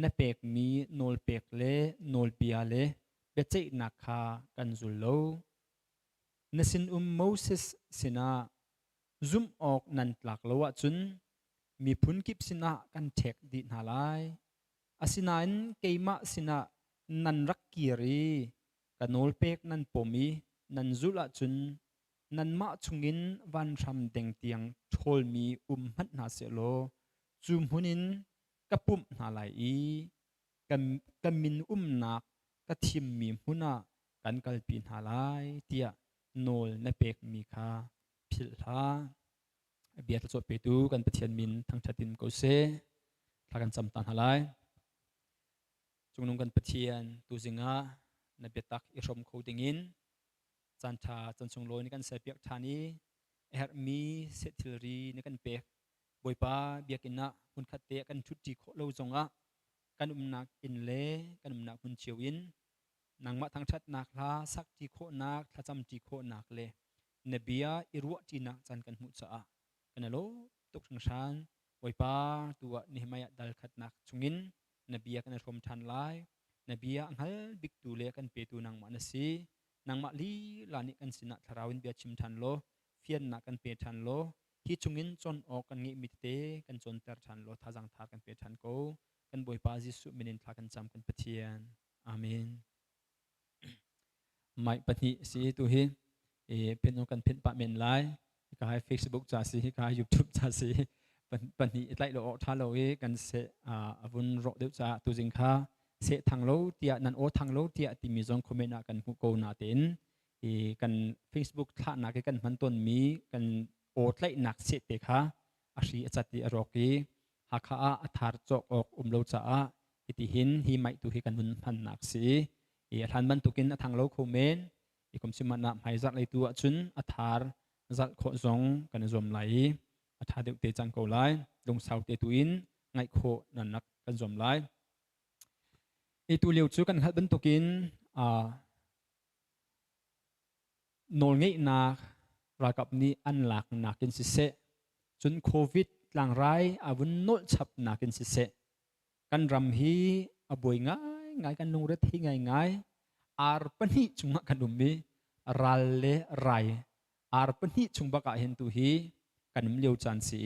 na pek mi nol pek le nol pia le beche nakha kan zullo nasin Moses sina zum ok nan tlak lowa chun mi phun kip sina kan thek di nalai asina in keima sina nan rak kiri kanol pek nan pomi nan zula chun nan ma chungin van ram deng tiang thol mi hat na se lo zum hunin kapum nalai i kamin nak ka thim mi huna kan kalpi nalai tia nol na pek mi kha phil tha biat cho pe tu kan pathian min thang thatin ko se thakan cham tan halai chungnung kan pathian tu zinga na betak i rom kho dingin chan tha chan chung loi ni kan se piak thani her mi setilri ni kan pek boipa biakina hun khatte kan thuti kho lo zonga kan nak in le kan nak hun chiu in nang ma thang that nak la sak ti kho nak tha cham ti kho nak le nabia irwa ti nak chan kan mu cha kan lo tok sang san boipa tua nihmaya dal khat nak chungin nabia kan rom than lai nabia anghal big tu le kan pe tu nang ma na si nang ma li lani kan sina tharawin bia chim than lo fian na kan pe than lo hi chungin chon o kan ngi mitte kan chon ter than lo thajang thar kan pe than ko kan boipa jisu minin thla kan cham kan pathian amen mai pathi si tu hi pen kan pen pa men lai ka hai Facebook cha si ka YouTube cha si pathi tlai lo tha lo e kan se avun ro deu cha tu jing kha se thang lo tia nan o thang lo tia ti mi jong comment na kan ko na ten kan Facebook thla na ke kan man ton mi kan o tlai nak se te kha a ri achati aroki ha kha a athar chok ok lo cha a iti hin hi mai tu hi kan mun phan nak si than ban tukin a thang lo khomen ikom siman na mai zat lai tu chun athar zat kho zong kan zom lai atha deu te chang ko lai dong sau te tuin ngai kho nan nak kan zom lai e tu liu chu kan hal ban tukin nol ngei na rakap ni an lak nakin si se chun covid lang rai avun nol chap nakin si se kan ram hi aboi ngai kan nung ret hi ngai ar pani chunga kan ummi ral le rai ar pani chungba ka hen tu hi kan liu chan si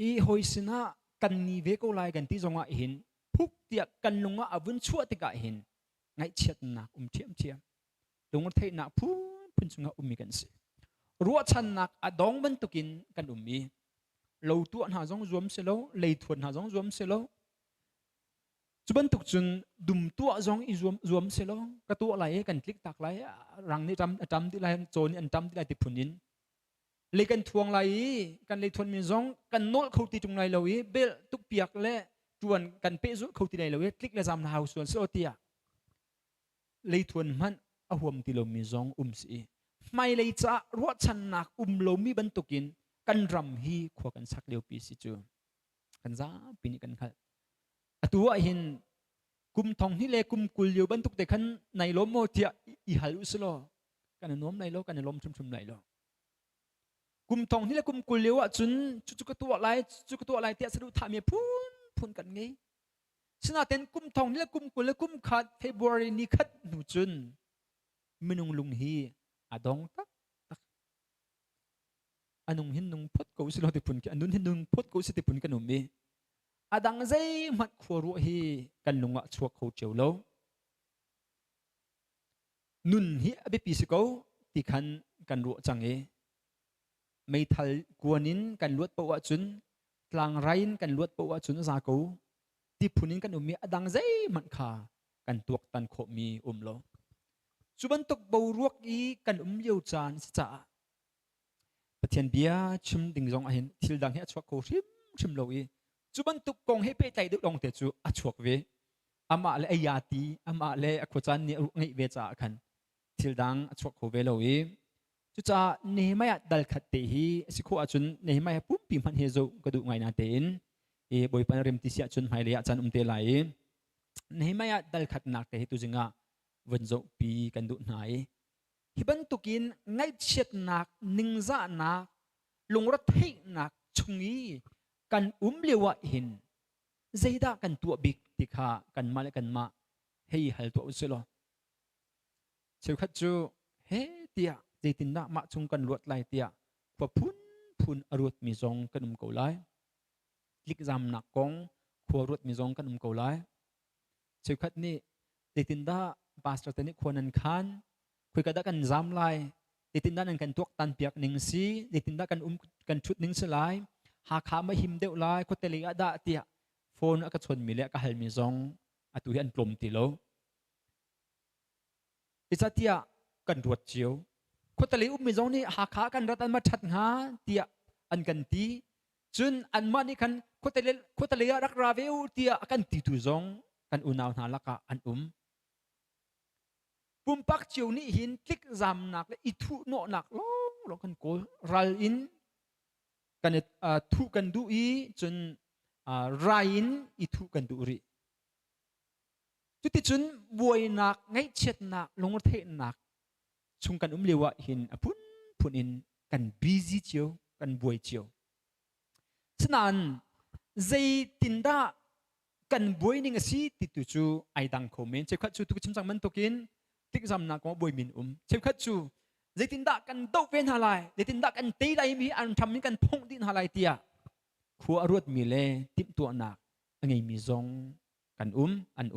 i hoisina kan ni ve ko lai kan ti zonga hin phuk tia kan lunga avun chua te ka hin ngai chet na thiam thiam dong thei na phun chunga ummi kan si ruwa chan nak adong ban tukin kan ummi lo tu na jong zuam se lo lei thuan na jong zuam se lo chuban tuk chun dum tu jong i zuam se lo ka tu lai kan klik tak lai rang ni tam ti lai chon ni an tam ti lai ti phunin le kan thuang lai kan le thuan mi jong kan nol khau ti tung lai lo i bel tuk piak le tuan kan pe zu khau ti lai lo i klik la jam na house so tia le thuan man a huam ti lo mi jong si mai le cha ro chan nak lo mi ban tukin kan ram hi kho kan sak leo pi si chu kan za pini kan khal atua hin kum thong hi le kum kul liu ban tuk te khan nai lom mo tia i hal uslo kan nom nai lo kan lom chum nai lo kum thong hi le kum kul liu a chun chu ka tu lai tia sadu tha me phun kan ngei sina ten kum thong hi le kum kul le kum khat February ni khat nu chun minung lung hi adong tak anung hin nung phot ko silo te phun ki anun hin nung phot ko si te phun kan ummi adang zai mat khoru hi kan lunga chuak kho cheulo nun hi abi pi si ko ti khan kan ru change mei thal kuanin kan luat po wa chun tlang rain kan luat po wa chun za ko ti phunin kan ummi adang zai mat kha kan tuak tan kho mi lo chuban tok bo ruak i kan liu chan cha pathian bia chim ding jong a hin thil dang he chuak ko rim lo i chuban tuk kong he pe tai du dong te chu a chuak ve ama le ayati ama le akhuchan ni ngai ve cha khan thil dang a chuak ko ve lo i chu cha nehmaya dal khat te hi sikho achun nehmaya pum pi man he zo ka du ngai na te in e boi pan rem ti sia chun mai le chan te lai nehmaya dal khat nak te hi tu jinga wan zo pi kan du nai hi ban tukin ngai chet nak ningza nak lungra thei nak chungi kan lewa hin zeida kan tu bik tikha kan mal kan ma hei hal tu uselo cheu khat chu he tia zeitin na ma chung kan ruat lai tia kwa phun arut mi zong kan ko lai lik zam nak kong khwa rut mi zong kan ko lai cheu khat ni zeitin da pastor tani khonan khan khui ka da kan zam lai zeitin da nan kan tuak tan piak ning si zeitin da kan thut ning se lai ha kha ma him deuh lai ko te lia da tia phone aka chon mi le ka hal mi zong atu hian plom ti lo isatia kan ruat chiu ko te li mi zong ni ha kha kan rat an ma that nga tia an kan ti chun an ma ni kan ko te lia rak ra veu tia kan ti tu zong kan unaw na laka an pumpak chiu ni hin klik zam nak le ithu no nak lo kan ko ral in kan thu kan du i chun rain ithu kan du ri chuti chun buai nak ngai chet nak longor the nak chung kan lewa hin phun in kan busy chiu kan buai chiu snan zai tinda kan buai ning si ti tu chu ai dang komen che khat chu tu chim chang man tokin tik zam na ko buai min che khat chu zai tinda kan do ven halai zai tinda kan te dai mi an tham ni kan phong din halai tia khu arut mi le tip tu nak angai mi zong kan an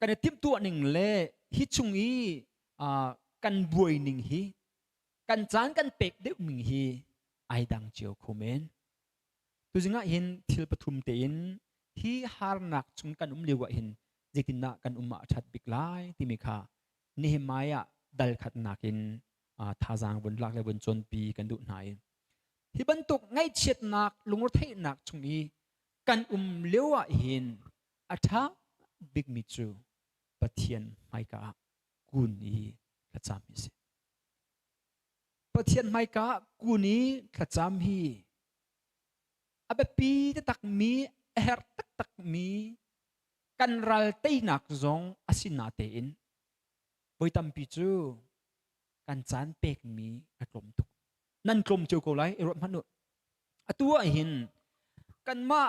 kan tip tu ning le hi chungi kan buai ning hi kan chan kan pek de ming hi ai dang chiu komen tu jinga hin thil pathum te in hi har nak chung kan lewa hin zitina kan umma that bik lai ti mi kha nehemaya dal khat nakin thazang bun lak le bun chon pi kan du nai hi ban tuk ngai chet nak lungor thei nak chungi kan lewa hin atha big mi chu pathian mai ka kun ni khacham hi se pathian mai ka kun ni khacham hi abe pi te tak mi her tak mi kan ral te nak zong asina te in boi tam pi chu kan chan pek mi atlom tuk nan klom chu ko lai erot manu atua hin kan ma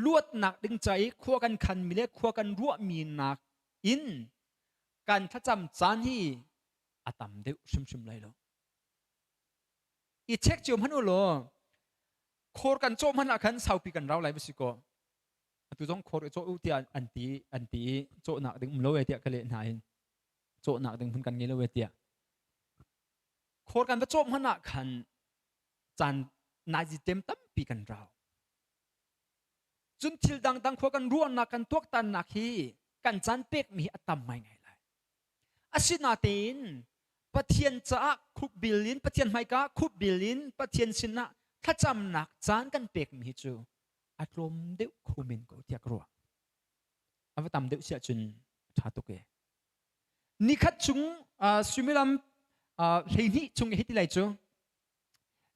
luat nak ding chai khwa kan khan mi le khwa kan ruwa mi nak in kan thacham chan hi atam deu shum lai lo i check chu manu lo khor kan chom han akhan saupi kan raw lai bisiko atu jong khor cho u tia anti cho nak ding lo e tia kale nain cho nak ding hun kan nge lo e tia khor kan chom han akhan chan na ji tem tam pi kan raw chun thil dang khor kan ruan nak kan tuak tan nak hi kan chan pek mi atam mai ngai lai asina tin pathian cha khub bilin pathian mai ka khub bilin pathian sinna thacham nak chan kan pek mi chu atlom deu khomin ko tiak ro avatam deu sia chun tha to ke ni khat chung sumilam heini chung heti lai chu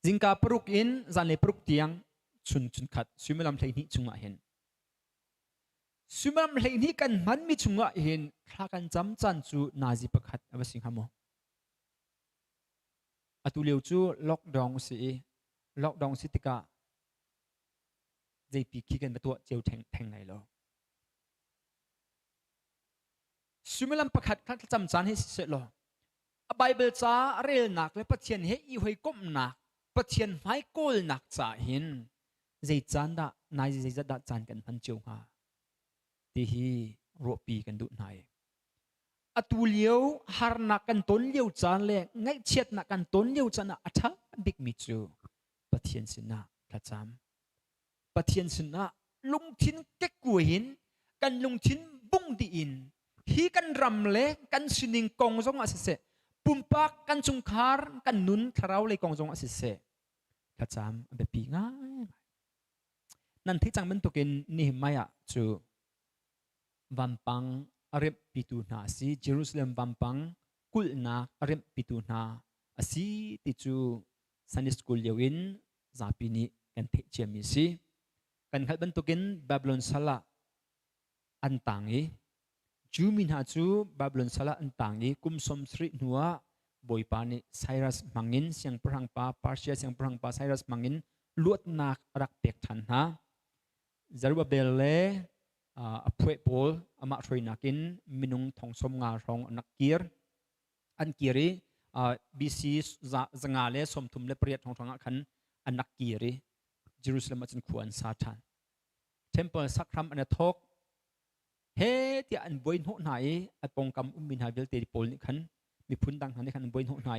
jingka pruk in zan le pruk tiang chun khat sumilam heini chunga hen sumilam heini kan man mi chunga hen kha kan jam chan chu nazi pakhat awasing hamo atuleu chu lockdown si tika JP khi kan batua cheu theng ngai lo sumilam pakhat khat cham chan hi se lo a bible cha rel nak le pathian he i hoi kom nak pathian mai kol nak cha hin zai chan da nai zai da chan kan han cheu ha ti hi ro pi kan du nai atulio har nak kan ton liu chan le ngai chet nak kan ton liu chan a atha big mi chu pathian sinna thacham pathian sinna lungthin ke kuin kan lungthin bung di in hi kan ram le kan sining kong zong asise pumpak kan chungkhar kan nun tharau le kong zong asise thacham be pi nga nan thi chang men tokin Nehemaya chu vampang arep pitu na si Jerusalem vampang kulna arep pitu na asi ti chu Sunday school yawin zapini kan the chemi si kan khal ban tokin Babylon sala antangi จูมินหาจูบาบิลอนสละอันต่างนี้กุมสมสรินัวบอยปานิไซรัสมังอินเสียงพรังปาปาร์เซียเสียงพรังปาไซรัสมังอินลวดนักรักเปียกทันฮะซารุบาเบลเล่อพเวปอลอามาทรีนักินมินุงทองสมงารองนักเกียร์อันเกียรีบีซีสงาเล่สมทุมเล่เปรียดทองขันอันนักเกียรีเยรูซาเล็มจันขวานซาทันเทมเพิลสักครั้งอันทอกเฮที่อันบอยโหไหนอันปองกำมินหาเวลเตดิปอลนี่ขันมีพุนดังหันนี่ขันบอยโหไหน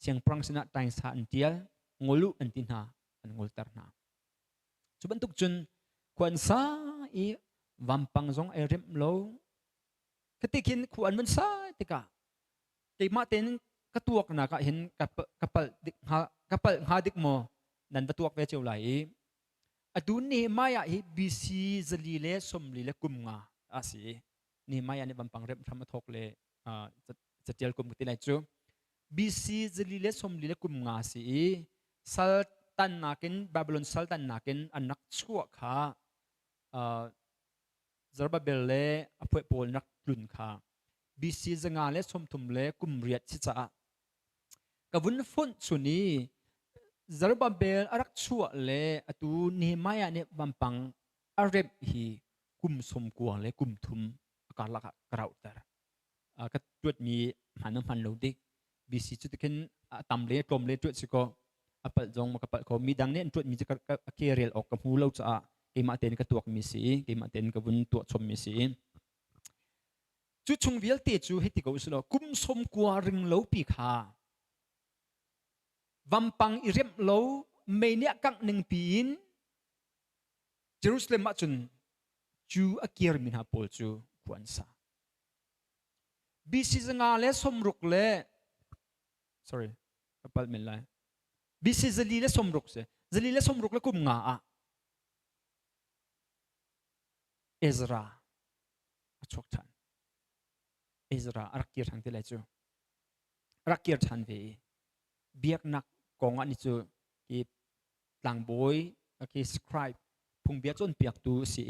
เสียงปรังสนะตายสาอันเดียลงลุอันตินาอันงลตรนาจุบันตุกจุนขวานซาอีวัมปังซงเอริมโลกติกินขวานมันซาติกะที่มาเต็นกระตัวกนะก็เห็นกับหาดิกโมนั่นประตัวเวเจ้าไหลอดูนี่ไม่อะบีซีจลีเลสมลีเลกุมงาอาศัยนี่ไม่อะนี่บัมปังเริ่มทำมาทกเลยจะเจอกุมกันที่ไหนจูบีซีจลีเลสมลีเลกุมงาสิซัลตันนักินบาบิลอนซัลตันนักินอันนักชั่วขาซาร์บาเบลเล่อพวยโปลนักลุนขาบีซีจะงานเลสมทุมเลกุมเรียดชิจากับวุ้นฟุ้นสุนีซาร์บาเบลรักชั่วเลอตูนี่ไม่อะเนี่ยบัมปังอาเรบฮีกุมสมกวงเลกุมทุมการละกระอุตระก็ตรวจมีหันมันโลดิกบีซีจุดขึ้นตำเลกลมเลตรวจสิก็อปัจจงมากับปัจเขามีดังเนี่ยตรวจมีจะเกเรลออกกับหูเราจะกิมาเต็นกับตัวมีสีกิมาเต็นกับวุ้นตัวชมมีสีจุดชงเวลเตจูให้ติกอุสโลกุมสมกวริงโลปีขาวัมปังอิเรมโลเมเนียกังหนึ่งปีนเยรูซาเล็มมาจุนจูอาเกียร์มินาโปลจูควันซาบีซีจงาเลสมรุกเล sorry กัปลเมลไลบีซีจลีเลสมรุกเสจลีเลสมรุกเลกุมงาอะเอซราอชกทันเอซรารักเกียร์ทางที่ไรจูรักเกียร์ทันเวเบียกนักกองอันนี้จูกีหลังบอยกีสคริปพุงเบียกจนเปียกตูสี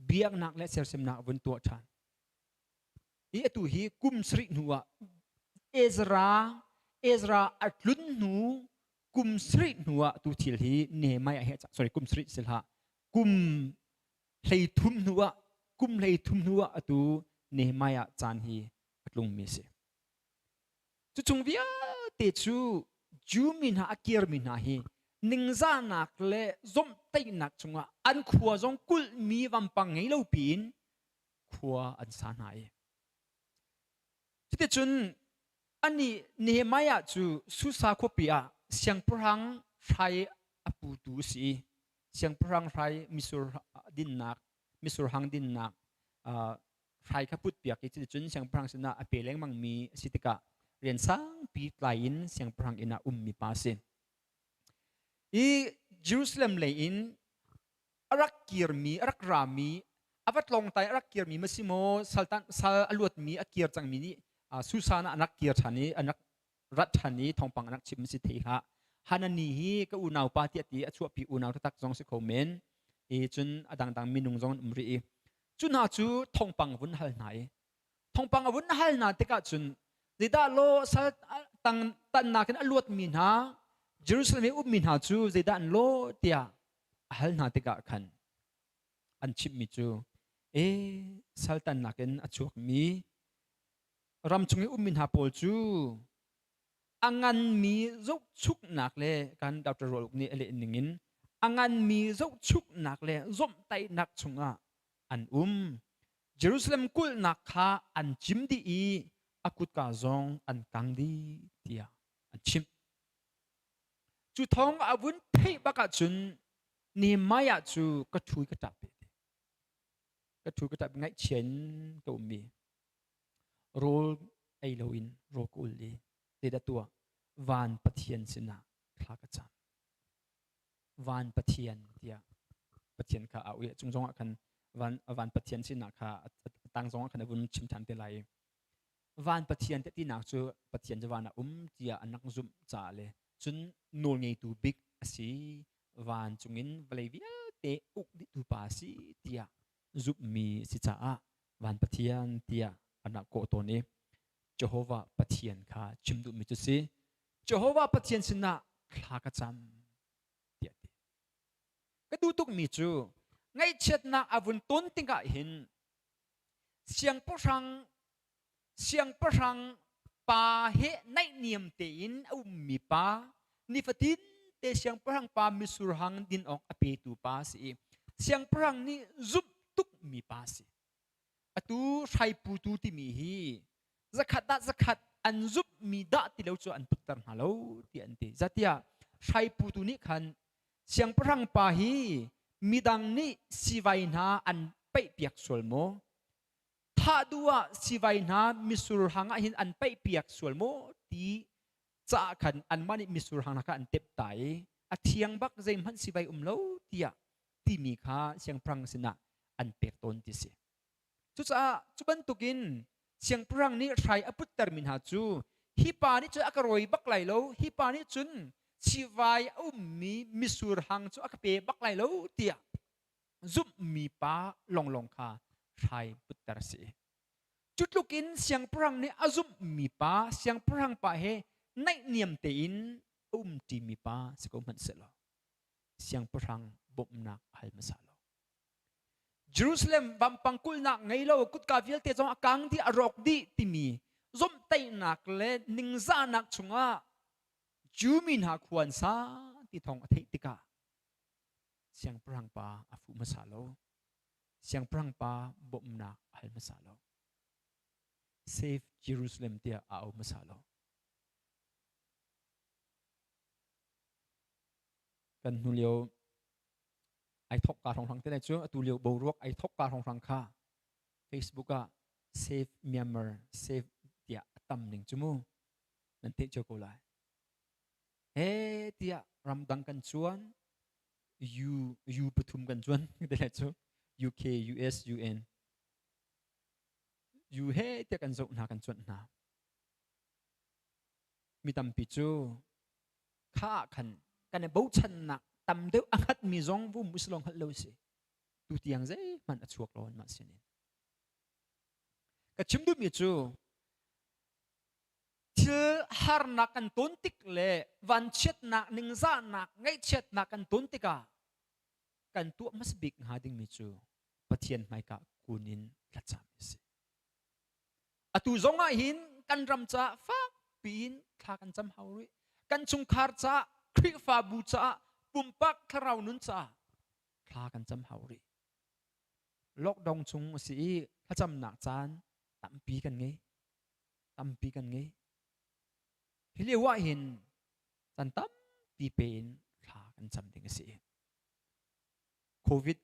เบียกนักและเซลเซมนักวันตัวทันอีตัวฮีกุมสริหนัวเอซราอัดลุนหนูกุมสริหนัวตัวทิลฮีเนไม่เฮจ้ะ sorry กุมสริสิลฮะกุมเลยทุ่มหนัวกุมเลยทุ่มหนัวตัวเนไม่จานฮีอัดลุงมีเสจุจงวิเตจูจูมินหาอเกียร์มินหาฮีนิงซานักเล่ซอมเตนักจงว่าอันขวาจงกุลมีวัมปังให้เราปีนขวาอันสานายที่จุนอันนี้เนหมายจูสุสาคบปีอาเสียงพรังไฟอปูตูสีเสียงพรังไฟมิสุรดินนักมิสุรหังดินนักไฟขบุตเปียกที่จุนเสียงพรังสนะอเปเลงมังมีสิติกะเรียนสังปีกลายินเสียงพรังอินามีปาสิอีเยรูซาเล็มเลยอินรักเกียร์มีรักรามีอาวัดลงไตรักเกียร์มีมัสิโมสัลตันสัลอลวดมีอเกียร์จังมีนี่สุสานนักเกียร์ชันนี้นักรัฐชันนี้ทองปังนักชิมสิทธิฮะฮันนี่ฮีก็อุณาวปาติตีชั่วปีอุณาวทักจงสิโคเมนจุนดังมินุงจงมรีจุนหาจูทองปังวุ้นฮัลไหนทองปังวุ้นฮัลนาติกาจุนดิดาโลสัลตันนักอลวดมีนะเยรูซาเล็มมินหาจูดิดาโลเตียฮัลนาติกาคันอันชิมมิจูสัลตันนักอชั่วมีรำจงมินหาโปลจูอังันมีรุกชุกนักเลยการดาวตรวจนี่อะไรหนึ่งอังันมีรุกชุกนักเลยร่มไตนักชงอันเยรูซาเล็มกุลนักข้าอันจิมดีอากุตกาจงอันกังดีเตียอันชิมจุทองอาวุธเทบักจุนนี่ไม่อยากจูกระทุยกระตับไงเฉียนก็มีโรลไอโลอินโรกุลลีเดดตัววานปะเทียนสินะคลากจันวานปะเทียนเดียปะเทียนข้าเอาจงกันวานปะเทียนสินะข้าตั้งจงกันวุ้นชิมทันเตลัยวานปะเทียนที่นักจูปะเทียนจะวานเดียอันนักซุ่มจ่าเลยจนโนลไงตูบิ๊กสิวานจงอินเวลีเตอุกดิตูปาสิเดียซุ่มมีสิจ่า วันปะเทียนเตียอันนักโกตัวนี้เจโฮวาปะเทียนค่ะจิมดุมิจุสิเจโฮวาปะเทียนสินะคลากระจำเตียดีก็ดูตุกมิจูไงเช็ดนักอาวุธต้นติงกะหินเสียงประชังปาเฮในเนียมเตียนอุมีปานิฟตินเตเสียงประชังปามิสุรหังดินออกอเปตูปาสิเสียงประชังนี้จุบตุกมีปาสิอตูใช้ปูตูที่มีฮีสักขัดอันจุบมีดะที่เราจะอันพุทธร์ฮัลโหลที่อันที่จัตยาใช้ปูตูนี้คันเสียงประชังปาฮีมีดังนี้สิไวนาอันไปเปียกสวลโมถ้าดูว่าสิไวนามิสุรหังหินอันไปเปียกสวลโมตีจะขันอันมันมิสุรหังนักอันเต็บไตอเทียงบักใจมันสิไวโลตียที่มีค่าเสียงพรังสินะอันเปิดต้นที่สิจุบันตุกินเสียงพรังนี้ใช้อพุทธร์มินหาจูฮิปานี่จะอักรอยบักไหลโลฮิปานี่จุนสิไวมีมิสุรหังจูอักเปบักไหลโลตียจุบมีปาลงค่าใช้พุทธร์สิจุดลูกินเสียงพรังนี้อาจุบมีปาเสียงพรังปาเฮในเนียมเตินที่มีปาสกุลมันเสลเสียงพรังบ่มนักฮัลมาสาโลเยรูซาเล็มบัมปังกุลนักไงโลกุดกาฟิลเตจงอากังที่อรอกดีที่มีจมเตนักเลนิงซานักชงอาจูมินหาควนซาที่ทองอธิติกาเสียงพรังปาอาฟุมาสาโลเสียงพรังปาบ่มนักฮัลมาสาโลSave Jerusalem เตียเอามาสาโลกันนูเลียวไอทอกการของทางเต้นจูตูเลียวบวกไอทอกการของทางข้า Facebook อะ Save Myanmar Save เตียตั้มหนึ่งจูมูนั่นเตจโกไลเฮ้เตียรำดังกันชวนยูปทุมกันชวนเต้นจู UK US UNอยู่เฮเตียกันจงนากันจวนนามีตำปิจูข้าขันกันในบูชันนักตำเดียวอังคัดมีจงวุ้มมุสลิมฮัลโหลสิดูที่ยังไงมันอัดชวกร้อนมาเสียนินก็ชิมดูมีจูที่ฮาร์นักกันต้นติกเล่วันเช็ดนักหนึ่งซานักไงเช็ดนักกันต้นติกากันตัวมัสบิกหาดิ่งมีจูปะเทียนไม่กะกูนินละจามิสิอตุจงอาหินกันรำจ้าฟ้าปีนทากันจำเฮาริกันจุงคาร์จ้าคริฟาบูจ้าปุ่มปักทาราวนุนจ้าทากันจำเฮาริล็อกดองจุงสิถ้าจำหนักจานตั้มปีกันไงฮิเลียวว่าหินจันตั้มปีเป็นทากันจำดิ่งสิโควิด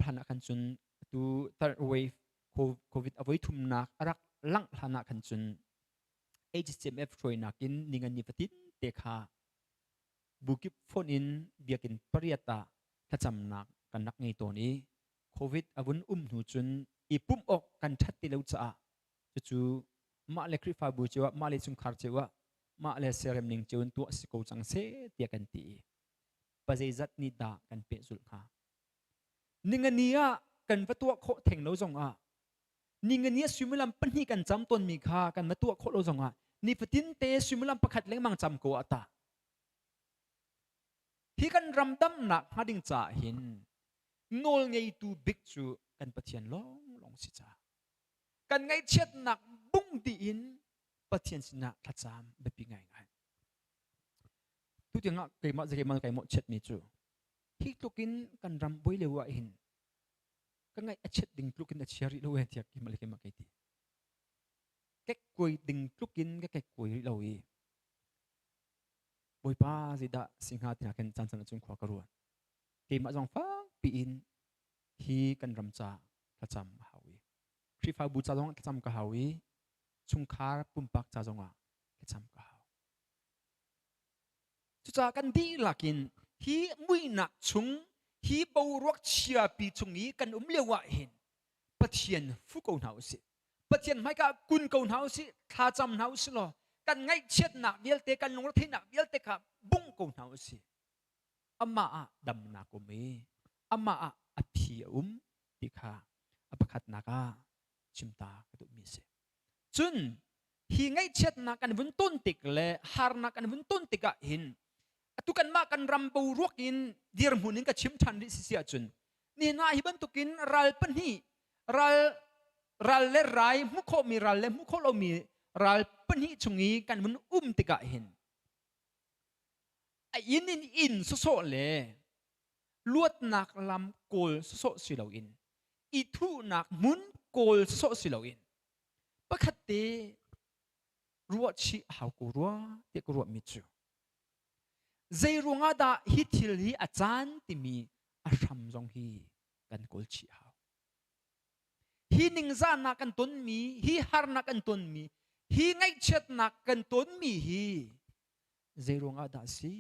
พันกันจุนตู third wave โควิดเอาไว้ทุ่มนักรักลังฐานะขันจุน HCMF ช่วยนักินนิงันนิฟตินเตคาบุกิบโฟนอินเบียกินปริยตาถ้าจำนักกันนักไงตัวนี้โควิดอาวุธหนูจุนอีปุ่มออกกันชัดติเลวจ้าจู่มาเลคริฟาบูเจวะมาเลจุงคาร์เจวะมาเลเซเรมนิงเจวนตัวสโกจังเซเตียกันตีปัจจัยจัดนิดากันเปสุลค่ะนิงันนี้กันวัตัวโคเทงโนจงนี่เงินนี้สุมิลัมปนีกันจำต้นมีค่ากันมาตัวโคโลจงนี่ฟตินเตสุมิลัมประคัดเลี้ยงมังจำโกอัตาที่กันรำดำหนักหาดิ่งจ่าหินโนลไงตูบิ๊กจูกันปะเทียนลงสิจ่ากันไงเช็ดหนักบุ้งดีอินปะเทียนสินะทัดจามแบบปีไงทุกอย่างเกี่ยมาจะเกี่ยมาเกี่ยมาเช็ดมีจูที่ตุกินกันรำบุยเลวะหินก็ไงเช็ดดิ่งลุกินเชียริโลเวทียกิมาเลยกิมาเกตีแก่กุยดิ่งลุกินก็แก่กุยเราอีบอยป้าสิดาสิงหาตินากันจันทร์จุนขวากระรวนกิมาจงฟ้าปีอินฮีกันรำจ่าประจำฮาวีคริฟาบูจ่าจงประจำกับฮาวีชุงคาร์ปุ่มปักจ่าจงประจำกับฮาวจุจ่ากันดีลักินฮีมุยนักชุงฮีบาวรักเชียปีจงนี้กันเลี้ยวเห็นปะเทียนฟุกเอาหนาวสิปะเทียนไม่ก็กุนเอาหนาวสิท่าจำหนาวสิหรอกันไงเช็ดหนักเดียวเตะกันลงรถที่หนักเดียวเตะกับบุ้งเอาหนาวสิอามาดำนักมีอามาอภิติค่ะอภิคัดนัก ชิมตาก็ตุมีเสจุนฮีไงเช็ดนักกันวุ่นต้นติกเล่ฮาร์นักกันวุ่นต้นติกะหินตุกันมากันรำปูรวกินดีรมุนินก็ชิมทันดิสิเสียจุนนี่นาฮิบันตุกินรัลปนีรัลเลไรมุขมีรัลเลมุขเรามีรัลปนีจุงีกันวุ่นติกะหินไอ้อินโซเลลวดนักลำโกลโซสิลาอินอีทูนักมุนโกลโซสิลาอินปะคัตเตรัวชีหาวกูรัวเตกรัวมิจูใจรัวงาดาฮิทิลฮีอาจารย์ที่มีอาชัมจงฮีกันโกลชีหาวฮีนิงซานักกันต้นมีฮีฮาร์นักกันต้นมีฮีไงเช็ดนักกันต้นมีฮีใจรัวงาดาซี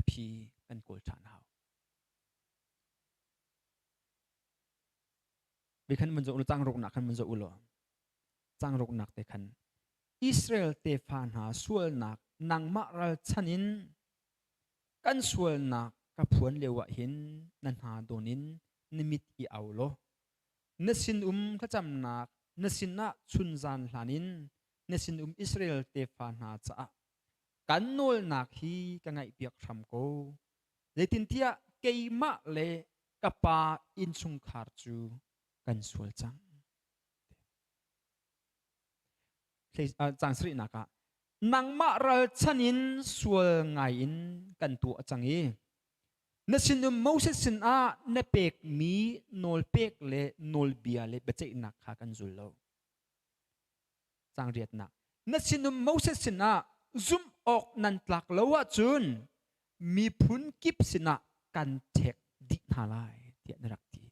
พี่กันโกลชานหาวบิคันมันจะอุลจังรกหนักคันมันจะอุลจังรกหนักแต่คันอิสราเอลเตฟานหาส่วนหนักนางมารัลชันินกันส่วนหนักกับผวนเลวะหินนันหาโดนินนิมิตอีเอาโลนสินถ้าจำหนักนสินนะชุนจานหลานินนสินอิสราเอลเตฟานหาจ้ากันโนลนักฮีกันไงเปียกทำโกเลตินเทียเกยมะเลกับปาอินซุงคาร์จูกันสวลจังจังสรินักะนังมารัลชันินสวลไงอินกันตัวจังเอนสินมูเสสินอาเนเปกมีโนลเปกเลโนลเบียเลเบเจนักขากันจุลโลจังเรียดนักนสินมูเสสินอาซุมออกนันตลักแล้วว่าจุนมีพุนกิบสินะกันเทกดินาลายเทียนรักที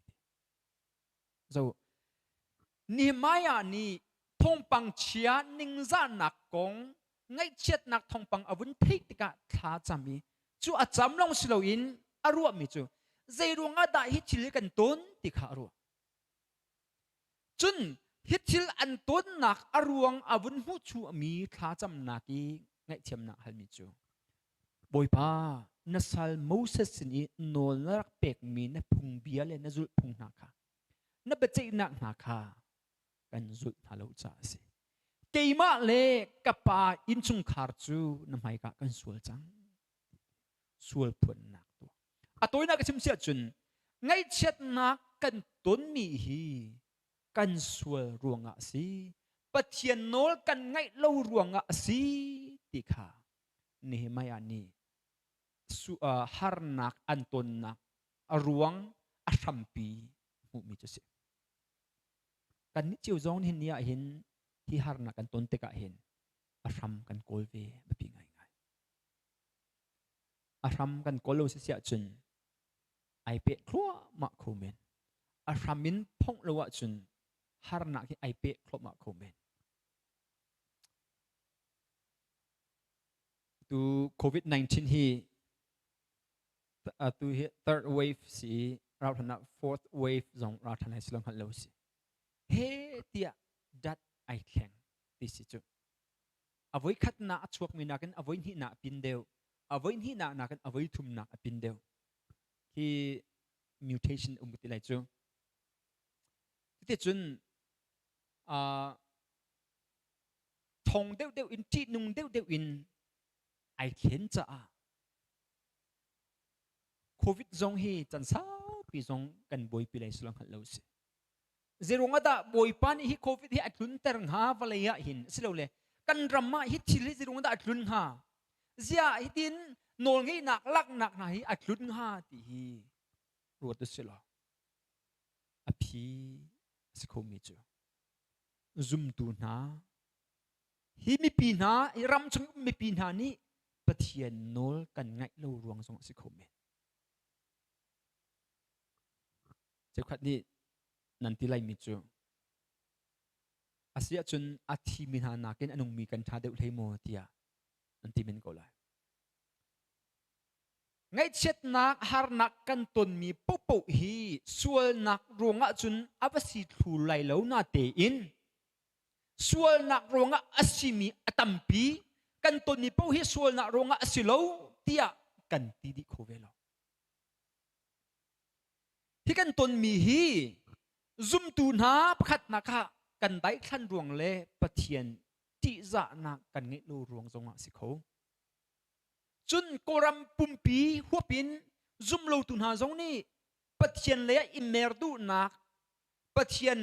นี่ไม่อันนี้ทงปังเชียนิงซานักกงไงเช็ดนักทงปังอาวุธพิกกะท้าจามีจูอาจำลงสิโลอินอรัวมิจูใจรวงอาได้ฮิตชิลกันต้นติขารัวจุนฮิตชิลอันต้นนักอรวงอาวุธหูชูมีท้าจำนักไงเทียมนักฮัลมิจูบอยป้านัสซัลมูเสสนี่โนนรักเป็กมีนพุงเบียเลยนจุลพุงนักค่ะนเบจินักนักค่ะกันจุลฮัลโหลจ้าสิเกี่ยมาเลกับป้าอินซุงคาร์จูน้ำให้กันสวลจังสวลผลนักตัวตัวนักชิมเสียจุนไงเช็ดนักกันต้นมีฮีกันสวลรวงอ่ะสิปะเทียนโนลกันไงเล่ารวงอ่ะสิติค่ะนี่ไม่อันนี้ฮาร์นักอันต้นนักรวงอาชัมปีมุมิจุสิกันนิจิวจงเห็นเนี่ยเห็นที่ฮาร์นักอันต้นเตกะเห็นอาชัมกันโกลเวแบบยังไงอาชัมกันโกลเวเสียจุนไอเป็ดครัวมาโคเมนอาชัมมินพงเลวะจุนฮาร์นักที่ไอเป็ดครัวมาโคเมนตัว COVID-19 ฮีตัว third wave สิเราทำนัก fourth wave จงเราทำให้สลองฮัลโหลสิเฮ้เตียดัดไอแข็งที่สิจุเอาไว้ขัดหน้าชวกมีนักกันเอาไว้ที่หน้าปินเดียวเอาไว้ที่หน้านักกันเอาไว้ทุ่มหน้าปินเดียวที่ mutation กุฏิไรจุที่จุนทงเดียวอินที่นุ่งเดียวอินไอเข็นจ้าโควิดจงฮีจันทราปีจงกันบอยปีไรสลองฮัลโหลสิเจรงอาดาบอยปานี่ฮีโควิดฮีอัดลุนเตอร์หาวเลยะหินสิเราเลยกันรำมาฮิตชิลิเจรงอาดาอัดลุนหาเสียฮิตินโนลงี้หนักลักหนักไหนอัดลุนหาตีฮีรวดสิเราอภิสิโคมิจูซุมตูนาฮีมีปีนาฮิรำชงมีปีนานี่ปะเทียนโนลกันไงเรารวงสงสิโคมิเจ้าขัดนี่นันทิไลมิจูอาศัยจนอาทิมินหานักเก็นอนุมีกันชาเดวเทโมเตียนันทิมินก็เลยไงเช็ดนักฮาร์นักกันตนมีปุ๊บปุ๊บฮีส่วนนักรวงจนอาบสิทูไลแล้วนาเตอินส่วนนักรวงอาศิมีอตัมปีกันตนมีปุ๊บฮีส่วนนักรวงอาศิโลเตียกันตีดิโคเวลฮิ ที่กันตนมีฮีซุมตูนาประคัดนักะกันได้ขั้นรวงเล่ปะเทียนที่จะนักกันเงลูรวงจงอ่ะสิเขาจุนโกรัมปุ่มปีหัวปินซุมโลตูนาจงนี่ปะเทียนเล่อิมเมร์ดูนักปะเทียน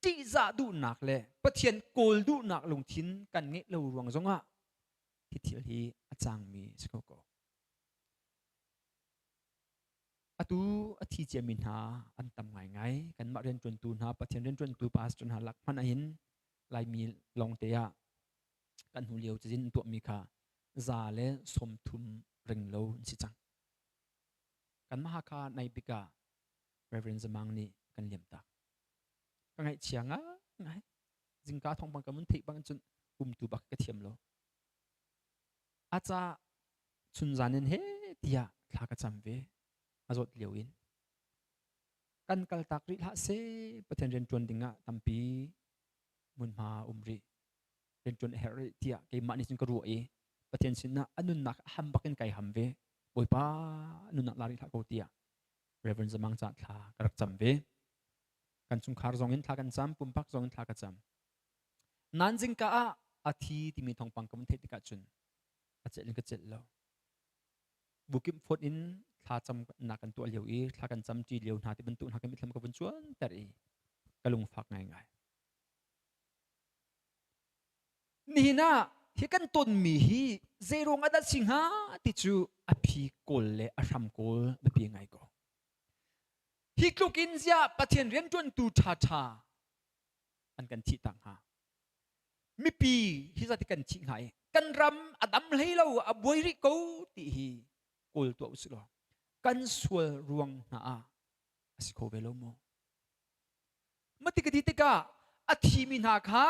ที่จะดูนักเล่ปะเทียนโกลดูนักลงทิ้นกันเงลูรวงจงอ่ะที่ที่ฮีอาจารย์มีสิเขาก็ตูอธิเจมินหาอันตำไงไงกันมาเรียนจนตูนหาปะเทียนเรียนจนตูปาสจนหาหลักมันอินลายมีลงเตียกันหูเลียวจะยินตัวมีค่ะซาเลสมทุมริงโลสิจังกันมาหาคาในปิกาเรเวนซ์มังนี่กันเลียมตาก็ไงเชียงอ่ะไงจิงกาทองบังกันมันทิบังจนตูบักกระเทียมโลอาจจะชุนจานินเฮเตียลากระจำเวอาจจะเลี้ยวอินกันกัลตักริละเซปะเทนเรนจวนดิงะตัมปีมุนมารีเรนจวนเฮริเตียเกมานิสินกรัวเอปะเทนสินะอนุนักฮัมบักกันไกฮัมเวบอยป้าอนุนักลาริละโกเตียเรเวนจะมังจัดลากระจำเวกันสุงคาร์ซองอินทากันจำปุ่มพักซองอินทากระจำนั้นจิงกะอาทิที่มีทองปังกำมันเทติกาจุนอาจจะเล่นกระเจ็ดแล้วบุกิมฟอดอินถ้าจำนักกันตัวเลี้ยวอีถ้ากันจำจีเลี้ยวหาที่บรรทุกหากันมิตรลำกับชวนแต่อีกระลุงฝักง่ายๆนี่นะที่กันต้นมีฮีเจรงอดัดสิงหาติจูอภิโกลเลอารามโกลแบบยังไงก็ฮิกลุกินเสียปะเทียนเรียนจนตูชาอันกันที่ต่างหามีปีที่จะที่กันชิงหายกันรำอดัมให้เราอบวยริโกติฮีโกลตัวอุสโลกันสวลรวงนาสิโคเวโลโมมติกติติกาอธิมินาคา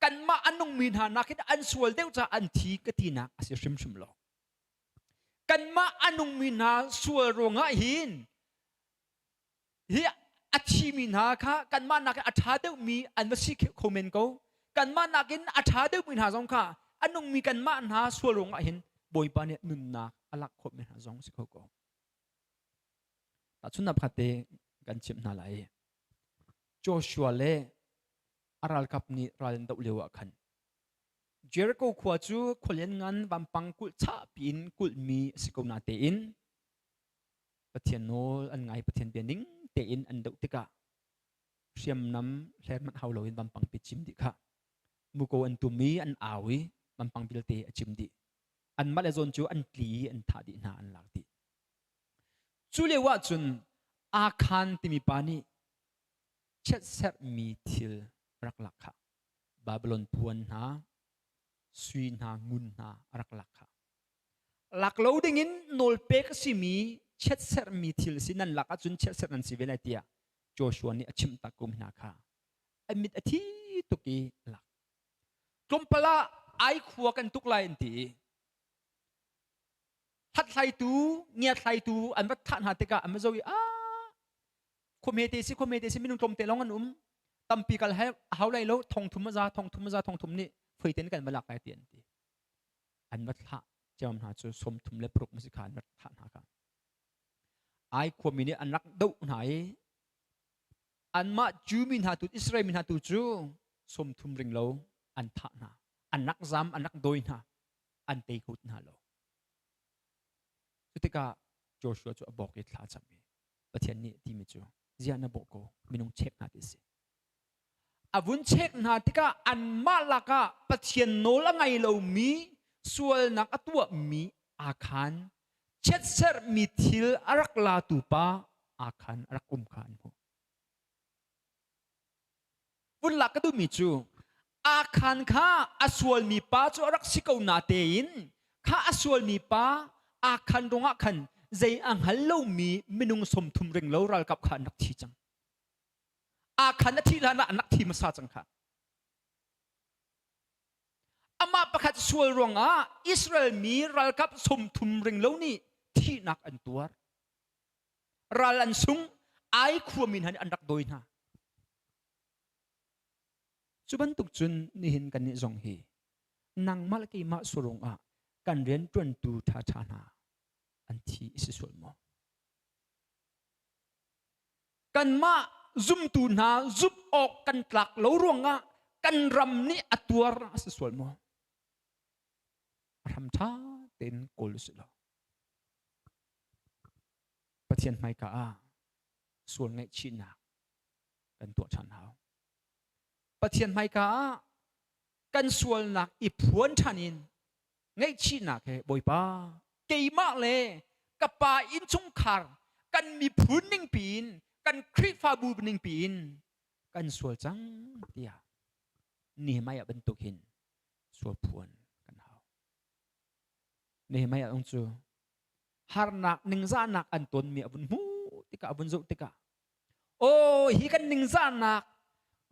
กันมาอันนงมินานักอันสวลเดียวจะอันทีกตินักสิชิมชิมโลกันมาอันนงมินาสวลรวงหินเฮียอธิมินาคากันมานักอัฐาเดียวมีอันมาสิโคเมนโกกันมานักอัฐาเดียวมินาจงค่ะอันนงมีกันมาอันหาสวลรวงหินบอยปานเนี่ยนุนนักอลักโคเมนหาจงสิโคโกแต่ชุนนับขัดเตกันชิมนาไลโจชัวเล่อารัลกับนี่รัลดาวเลียวขันเจริโกขวาจูขลันงานบัมปังกุลชาปินกุลมีสิโกนาเตอินปะเทียนโนอันไงปะเทียนเบียนิงเตอินอันดาวติกะเชียมน้ำแลมันเฮาโลอินบัมปังปิจิมดิค่ะมุโกอันตุมีอันอาวิบัมปังบิลเตอจิมดิอันมาเลซอนจูอันกลีอันทาดินาอันลักดิจุเลว่าจุนอาคารที่มีปานีเช็ดเสร์มีทิลรักลักค่ะบาบิโลนพวนหาสวีนหางุนหารักลักค่ะหลักเราดึงินโนลเปกสิมีเช็ดเสร์มีทิลสินันหลักจุนเช็ดเสร์นันสิเวลาเตียโจชัวนี่อชิมตะกุมนาค่ะอมิดอธิตุกีหลักกลมปลาไอขัวกันทุกลายตีทัดไทตูเงียไทตูอันว่าทัดหาติกาอันว่าจะวิคมเฮติสิไม่นุ่งกลมเตลองกันตั้มปีกันให้เขาไล่แล้วทองทุ่มมาทองทุ่มนี่เฟยเต้นกันมาหลักหลายเตียนตีอันว่าทัดเจ้ามันหาจะสมทุ่มเล็บปลุกมิสิขานวัดทัดหากันไอความมีนี่อันรักดุไหนอันมาจูมินหาตุอิสราเอลมินหาตุจูสมทุ่มริงแล้วอันทัดนะอันนักซ้ำอันนักโดยนะอันเตยกุดนะแล้วสุดท้ายโจชัวจะบอกให้ท่าจำมีประเทศนี้ที่มีจูเจียนบอกกูมีน้องเช็คนาดิสิอาวุธเช็คนาที่ก็อันมาลักะประเทศโนละไงเรามีส่วนนักตัวมีอาคารเช็ดเสร์มีทิลรักลาตุปาอาคารรักคานหูวุนลักก็ดูมีจูอาคารข้าอสวลมีป้าจะรักสิกาวนาเตยินข้าอสวลมีป้าอาคารตรงอาคารใจอังฮัลโลมีมินุงสมทุมเริงเลวรัลกับขันนักทีจังอาคารนักทีลานะนักทีมาซาจังค่ะอามาประคัตสวลรวงอิสราเอลมีรัลกับสมทุมเริงเลวนี่ที่นักอันตัวรัลอันซุงไอขัวมินหันอันนักโดยนะจุบันตุกจุนนี่เห็นกันนี่จงฮีนางมาลกีมาสุรงกันเรียนจวนตูท่านาอันที่อิสสุลโม กันมาซุ่มตูนาซุบออกกันตลักเหลาร่วงอ่ะกันรำนี่อัตัวรสส่วนมอรำช้าเต็นโกลุสิลอปะเทียนไม่กะส่วนไงชินากันตัวฉันหาวปะเทียนไม่กะกันส่วนหนักอีพวนชันินไงชินาแค่บ่อยป้าเกี่ยมากเลยกับป่าอินชงคาร์กันมีพุนนิ่งปีนกันคริฟาบูนิ่งปีนกันส่วนจังเดียนี่ไม่อยากเป็นตุกหินส่วนพวนกันหาวนี่ไม่อยากต้องจูฮาร์นักหนึ่งซานักอันตนมีอบุญมูติกะอบุญจุติกะโอ้ฮิกันหนึ่งซานัก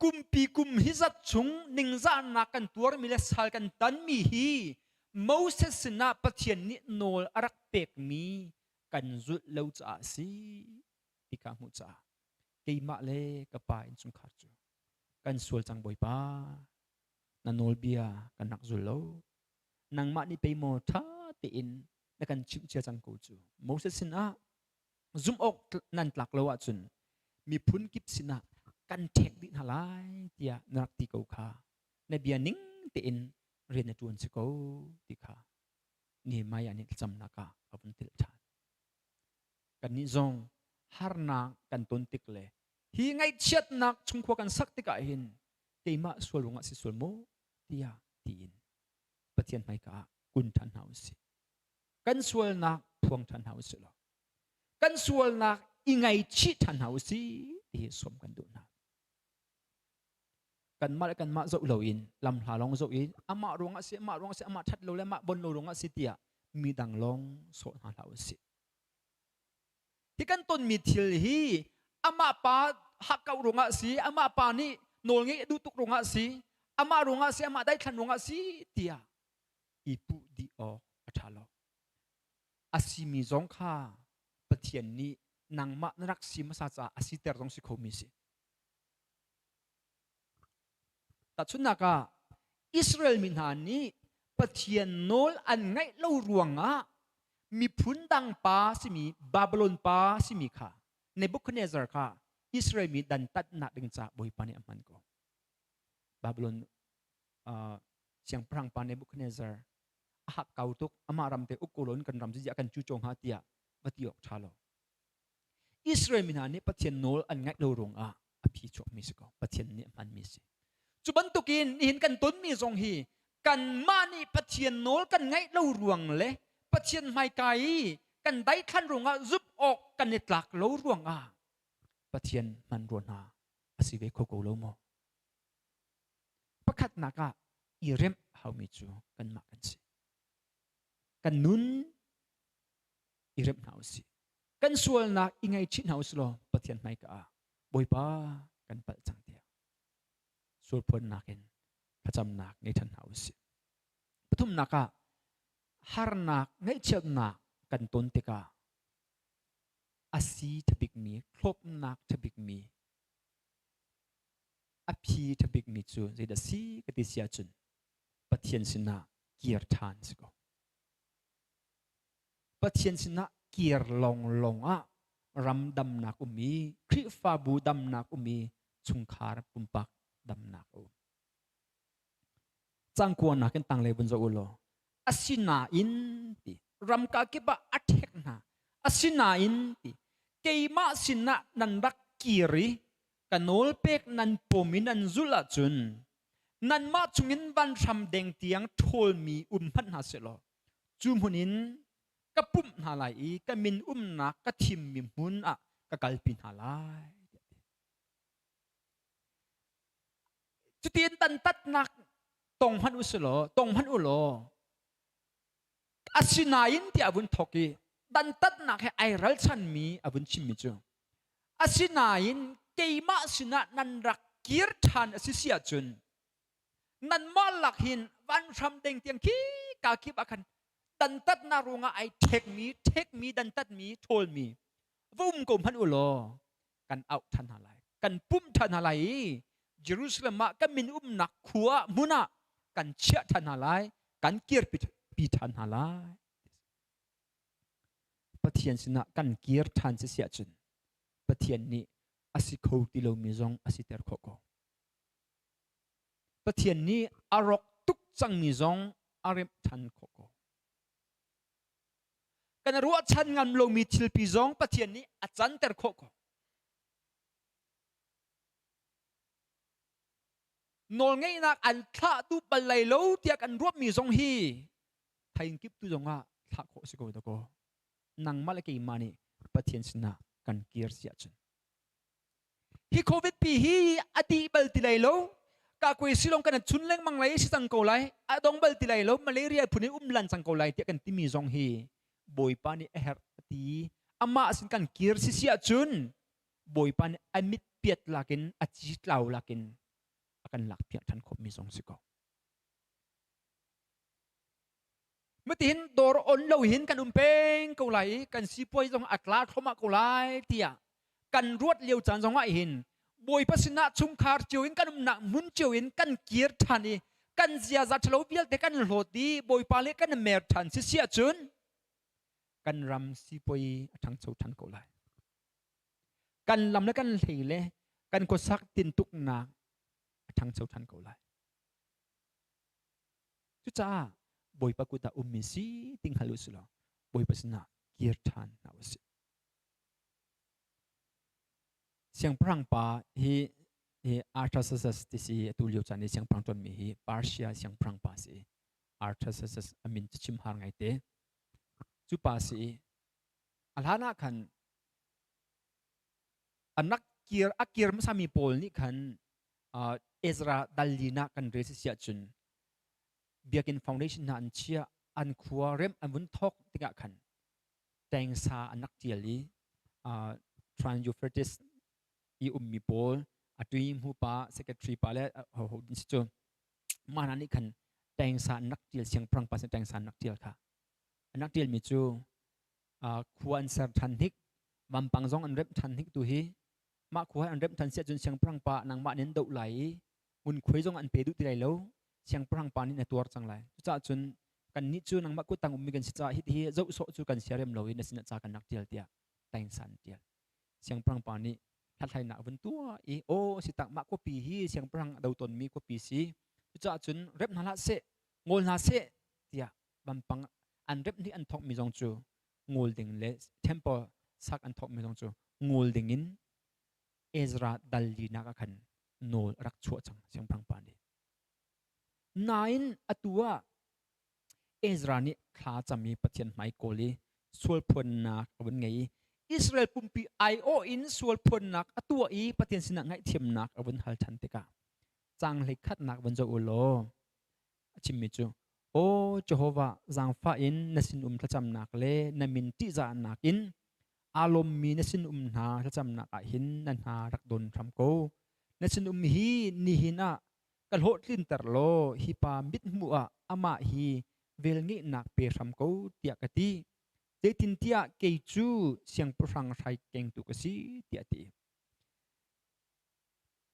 กุมปีกุมฮิซัดชงหนึ่งซานักกันตัวมีเลสฮากันตันมีฮีมูเสสนาปะเทียนนิโนลอารักเปกมีกันจุดเลวจ้าสิติกะมุจ้าเกี่ยมาเลยกับป่าอินสุนขาจูกันส่วนจังบ่อยป้านันโนลเบียกันนักจุลโลนังมานี่ไปโมท่าตีอินและกันชิมเชียจังกูจูมูเสสินะซุ่มอกนันตลักเลวะจุนมีพุนกิบสินะกันเทกดินหลายเตียนักตีกูขาในเบียนิ่งตีอินเรียนในจวนสิกูตีขานี่มาอย่างนี้จำนักะอบุญติลชากันนี่จงฮาร์นักกันตุนติกเลยฮีไงเช็ดนักชุมขวกันสักติกะหินเกี่ยมาส่วนลงสิส่วนโมเตียตีอินปะเทียนไม่กะกุนทันหาวสิกันส่วนนักพวงทันหาวสิหรอกันส่วนนักอีไงชิทันหาวสิที่สมกันดูนักกันมากันมาโจโลอินลำหาลองโจอินอามารงอาศิอามารงอาศิอามาทัดโลเลมาบนโลรงอาศิเตียมีดังลองโซนหาวสิที่กันต้นมีทิลฮีอามาปาหักเการงอาศิอามาปานี่โนลงี้ดูตุกรงอาศิอามารงอาศิอามาได้ทันรงอาศิเตียอีปุดีออกอัชาลออาศิมีจงค่าปะเทียนนี้นางมะนักสิมาซาจาอาศิเตอร์จงสิโคมิสิแต่ชุนนักอิสราเอลมินหานี้ปะเทียนโนลอันไงเล่ารวงมีพุนดังป้าสิมีบาบิโลนป้าสิมีค่ะในบุคเนซาร์ค่ะอิสราเอลมีดันตัดนักดึงจากบุยปานิอามันก็บาบิโลนเสียงพรังปานในบุคเนซาร์หักเกาตุกอามารำเตอุกโกลนกันรำจิจะกันจูจงหาเตียบัติยกชาโลอิสราเอลมินหานี้ปะเทียนโนลอันไงเล่ารวงอภิชกมิสก็ปะเทียนนี้มันมิสจุบันตุกินเห็นกันต้นมีทรงฮีกันมานี่ปะเทียนโนลกันไงเล่ารวงเลยปะเทียนไม่ไกลกันได้ขั้นรวงซุบออกกันในตลักเล่ารวงปะเทียนมันรวนาอสิเวโคโกโลโมประคัดนักอีเรมเฮามิจูกันมากันสิกันนุนอีเรมเฮาสิกันส่วนนักอีไงชินเฮาสโลปะเทียนไม่กะบอยป้ากันปัจจังเดียวส่วนพลนักเห็นประจำนักในทันเฮาสิปฐุมนักฮาร์นักไงเชิดนักกันต้นเตกาอาศีทบิกมีครบนักทบิกมีอภิทบิกมีจูเจดสีกติเสียจุนปะเทียนสินะเกียร์ทานสิก็ปะเทียนสินะเกียร์ลงรำดำนักมีคริฟาบูดำนักมีชุงคาร์ปุมปักดำนักจังกวนนักตังเลบุนโจอุโลอาศินาอินติรำกาเก็บอัดเทกนาอาศินาอินติเกี่ยมาสินะนันรักกีรีกันโนลเป็กนันปมินันจุลจุนนันมาจุงินวันทำเดงเตียงทอลมีพันหาเสลอจุมหุนินกับปุ่มหาลายกับมินนักกับทิมมิมุนกับกัลปินหาลายจุดเตียนตันตัดนักตรงพันอุสโลตรงพันอุโลอาศินาอินที่อาบุญทอกีดันตัดนักให้ไอรัลชันมีอาบุญชิมิจูอาศินาอินเกี่ยมาสินะนันรักเกียร์ทันอาศิเสียจุนนันมาหลักหินวันทำเด้งเตียงขี้กาคิบอาคันดันตัดนารุงไอเทคมีดันตัดมีโทลมีวุ่มกุมพันอุโลกันเอาทันอะไรกันปุ่มทันอะไรเยรูซาเล็มก็มินนักขัวมุนะกันเชื่อทันอะไรกันเกียร์ปีทันอะไรปะเทียนสินะกันเกียร์ทันเสียจุนปะเทียนนี้ อาศิโคติโลมิซองอาศิเตอร์โคโกปะเทียนนี้อารกตุกจังมิซองอาเรมทันโคโกกันรัวชันงานโลมิทิลปิซองปะเทียนนี้อาจารย์เตอร์โคโกนอลไงนักอันท่าตุปลายโลเตียกันรวบมิซองฮีไทยกิบตุจงอ่ะท่าโคสิโกตโกนังมาเลกีมานีปะเทียนสนากันเกียร์เสียจนฮีโควิดปีฮีอดีบัลติไลโลกากวยสิลงกันชุนเล่งมังไลสิสังโกไลอดองบัลติไลโลมาเลเรียพุนิลันสังโกไลเตียกันติมีซองฮีบอยปานีเฮร์ตีอามาสินกันเกียร์เสียจุนบอยปานีอมิดเปียดลักินอจิตลาวลักินอากันหลักเพียทันคบมีซองสิโกเมื่อที่เห็นดอร์อนเราเห็นกันเป้งโกไลกันสิป่วยซองอักลาเข้ามาโกไลเตียกันรวดเร็วจันทร์สองว่าเห็นบอยพัศนาชุมคาร์เจียวเห็นกันหนักมุนเจียวเห็นกันเกียร์ทันีกันเสียจัดเราเบี้ยแต่กันโหลดีบอยปาเล็กกันเมร์ทันเสียจุนกันรำสิปอยทั้งโซทันกูไลกันลำและกันเหล่กันก็สักตินตุกนาทั้งโซทันกูไลจุจ้าบอยปากุตามิสีติงฮัลุสลบอยพัศนาเกียร์ทันนาวสิเสียงพรังปาฮีอาร์ทัสซัสที่สิตุลิโอจันนี่เสียงพรังจนมีฮีปาร์เซียเสียงพรังปาสิอาร์ทัสซัสอามินจิมฮาร์ไงเตจุปาสิอัลฮานะคันอันนักเกียร์อักเกียร์ไม่สามีโพลนี่คันเอซราดัลลีนักกันเรสิเซียจุนเบียกินฟาวเดชั่นอันเชียอันครัวเรมอันวุ้นทอกติกะคันแตงซาอันนักเจียลีทรานยูเฟรติสอีมีโพลอัตุยมฮูปาเซกเตอรีปาเลโหดิสโจมานันนี่คันแตงซานักเจียเสียงพรังปาเซแตงซานักเจียค่ะนักเจียมีจูควรเสร์ทันฮิกบัมปังซองอันเร็บทันฮิกตัวฮีมาควรอันเร็บทันเสียจนเสียงพรังปานางมาเน้นดุไหลมุนคุยซองอันเปดุติไหลแล้วเสียงพรังปานี่ในตัวจังไรจ้าจนกันนิจูนางมากุตังมีกันสิจ้าฮิตฮีเจ้าโซจูกันเสียเร็มเราอินสินจ้ากันนักเจียเตียแตงซันเตียเสียงพรังปานี่ทัดไทยหนักวันตัวโอสิตักมากกว่าปีฮีเสียงพรังดาวตนมีกว่าปีสีจ้าจนเร็บนาลาเสงอลนาเสเตียบัมปังอันเร็บนี่อันทอกมีจงจูงูดิ่งเลสเทมเปอร์สักอันทอกมีจงจูงูดิ่งินเอซราดัลลีนักขันโนรักชั่วจังเสียงพรังปานีนายนอตัวเอซรานี่ข้าจะมีปฏิญาณไม่โกลีส่วนพลนักวันไงอิสราเอลปุ่มปีไอโออินส่วนพลนักอตัวอีปฏิญาณสินะไงเทียมนักวันฮัลทันติกาจังเล็กขัดนักวันจะอุโลชิมิจูโอ้เจ้าว่าจังฟ้าอินนสินทัจำนักเลนมินติจานักอินอารมณ์มีนสินนาทัจำนักหินนันหารักดนทำโกนสินฮีนิหินะกัลโหลินตร์โลฮิปามิดมัวอามาฮีเวลงี้นักเปรทำโกเตียกตีเจตินเตียเกจูเสียงพรังใช้เก่งตุกสีเตียตี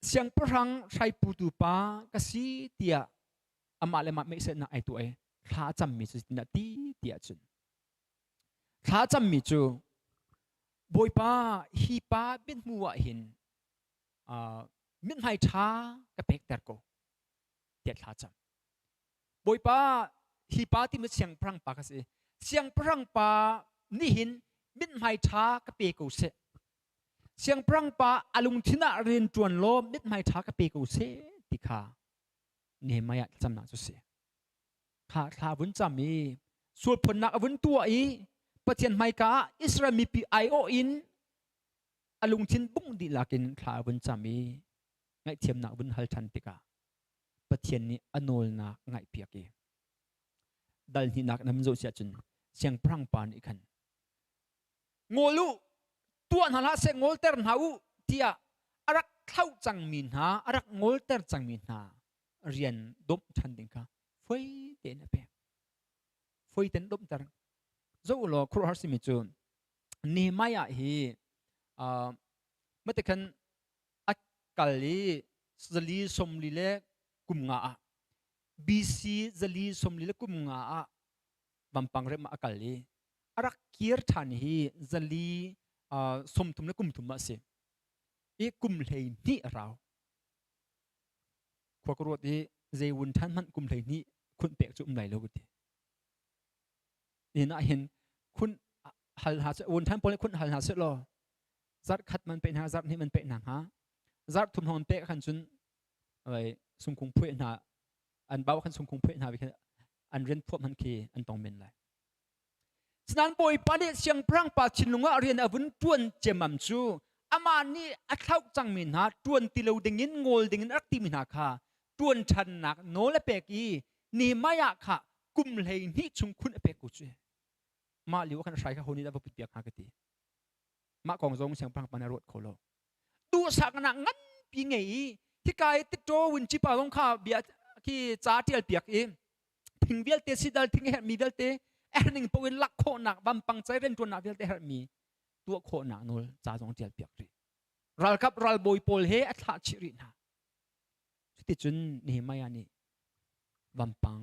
เสียงพรังใช้ปุตุปากสีเตียอามาเลมาไม่เสนาไอตัวข้าจำมีจุดนาทีเดียจุนข้าจำมีจูบอยป้าฮีป้าบินมัวหินมินไฮช้ากระเพกแต่ก็เดียข้าจำบอยป้าฮีป้าที่มันเสียงพรังปากสิเสียงพรังปานี่หินมินไฮช้ากระเพกเสเสียงพรังปาอลุงทินาเรียนจวนโลมินไฮช้ากระเพกเสติข้าเนี่ยไม่อยากจำหนักสุดเสียข้าวุ้นจำมีส่วนผลนักวุ้นตัวอีปฏิญาณไม่กาอิสราเอลมีปีไอโออินอลุงทินบุ้งดีลักินข้าวุ้นจำมีไงเทียมนักวุ้นฮัลทันติกาปฏิญาณนี้อโนลนักไงเปียกีดัลที่นักน้ำโจเสียจนเสียงพรังปานอีกขันงอลูตัวนั่นละเสียงอลเตอร์หาอูเทียอารักเข้าจังมินหาอารักงอลเตอร์จังมินหาเรียนดมทันดิงค่ะไฟเต็นเปไฟเต็นดมตร์จะอุโลครูฮาร์ซิมิจูนี่ไม่อยากฮีเมื่อแต่กันอักกาลีสลีสมลีเล่กุมงาบีซีสลีสมลีเล่กุมงาบัมปังเรมาอักกาลีอารักเกียร์ทันฮีสลีสมทุมเล่กุมทุมมาสิ อีกุมเลยนี่เราขวากรวดที่เจวุนท่านมันกุมเลยนี่คุณเปกจุ่มไหลแล้วกุฏินี่น่าเห็นคุณหันหาเสวุนท่านปนคุณหันหาเสลอจัดขัดมันเป็นหาจัดนี่มันเป็นหนังฮะจัดทุ่มหอมเปกขันจุนอะไรสุงคงพูดหาอันเบาขันสุงคงพูดหาไปแค่อันเรียนพวกมันคีอันต้องเป็นไรฉะนั้นปอยปานี่เสียงพรังปาชินลงเรียนอาวุธจวนเจมัมจูอามานี่อัตเล่าจังมินฮะจวนติเลวดึงยินงอลดึงยินรักติมินาค่ะจวนชันนักโนเลเปกีนี่ไม่อยากค่ะกุมเลยนี่ชุงคุณเปกุจูมาลิวกันใช้ข้าคนนี้ได้บุปผาหากติมากองจงเสียงพรังปานรถโคโลดูสักนักงั้นปีไงที่กายติดโจวินจิปาลงข้าเบียที่จ้าที่อัลเปียกเองถึงเวลเตสิดัลถึงเห็นมีเวลเตหนึ่งปวินลักโคหนักบัมปังใจเร่นตัวหนักเวลเตหมีตัวโคหนักนูลจ้าจงที่อัลเปียกรีรัลกับรัลบอยโพลเฮอัตลาชิรินะสุดที่จุนนี่ไม่อันนี้บัมปัง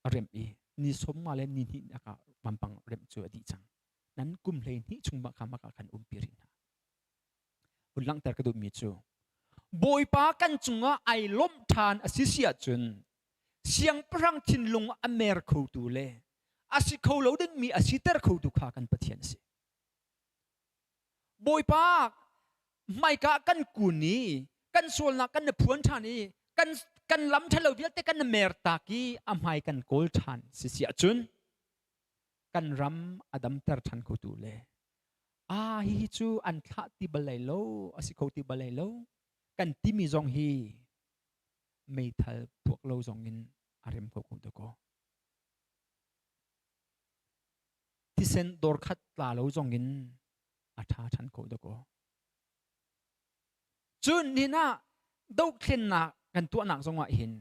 เร็มอีนี่สมมาเลนี่นี่นะครับบัมปังเร็มจัวดีจังนั้นกุมเลยนี่ชุงบักขามากกันปิรินะอุลังแต่กระดูมีจูบอยปากันจุงไอล้มทานอสิเสียจุนเสียงพรังทินลงอเมริกาดูเลยอาศิเขาเหล่าดึงมีอาศิเตอร์เขาดูขากันปะเทียนสิบอยปาไม่กะกันกูนี้กันส่วนละกันในพวนทานีกันล้ำทะเลวิลเตกันเมรตากีอภัยกันโกลทันสิเสียจุนกันรำอดัมเตอร์ทันเขาดูเลยฮิจูอันทัติบาลายโลอาศิเขาติบาลายโลกันที่มีจงฮีไม่ทัลพวกเราจงยินอารมณ์เขาคงตะโกที่เซนดอร์ขัดลาเราจงยินอาชาชันเขาตะโกจุนนี่นะดูเข็นนักกันตัวหนักจงว่าเห็น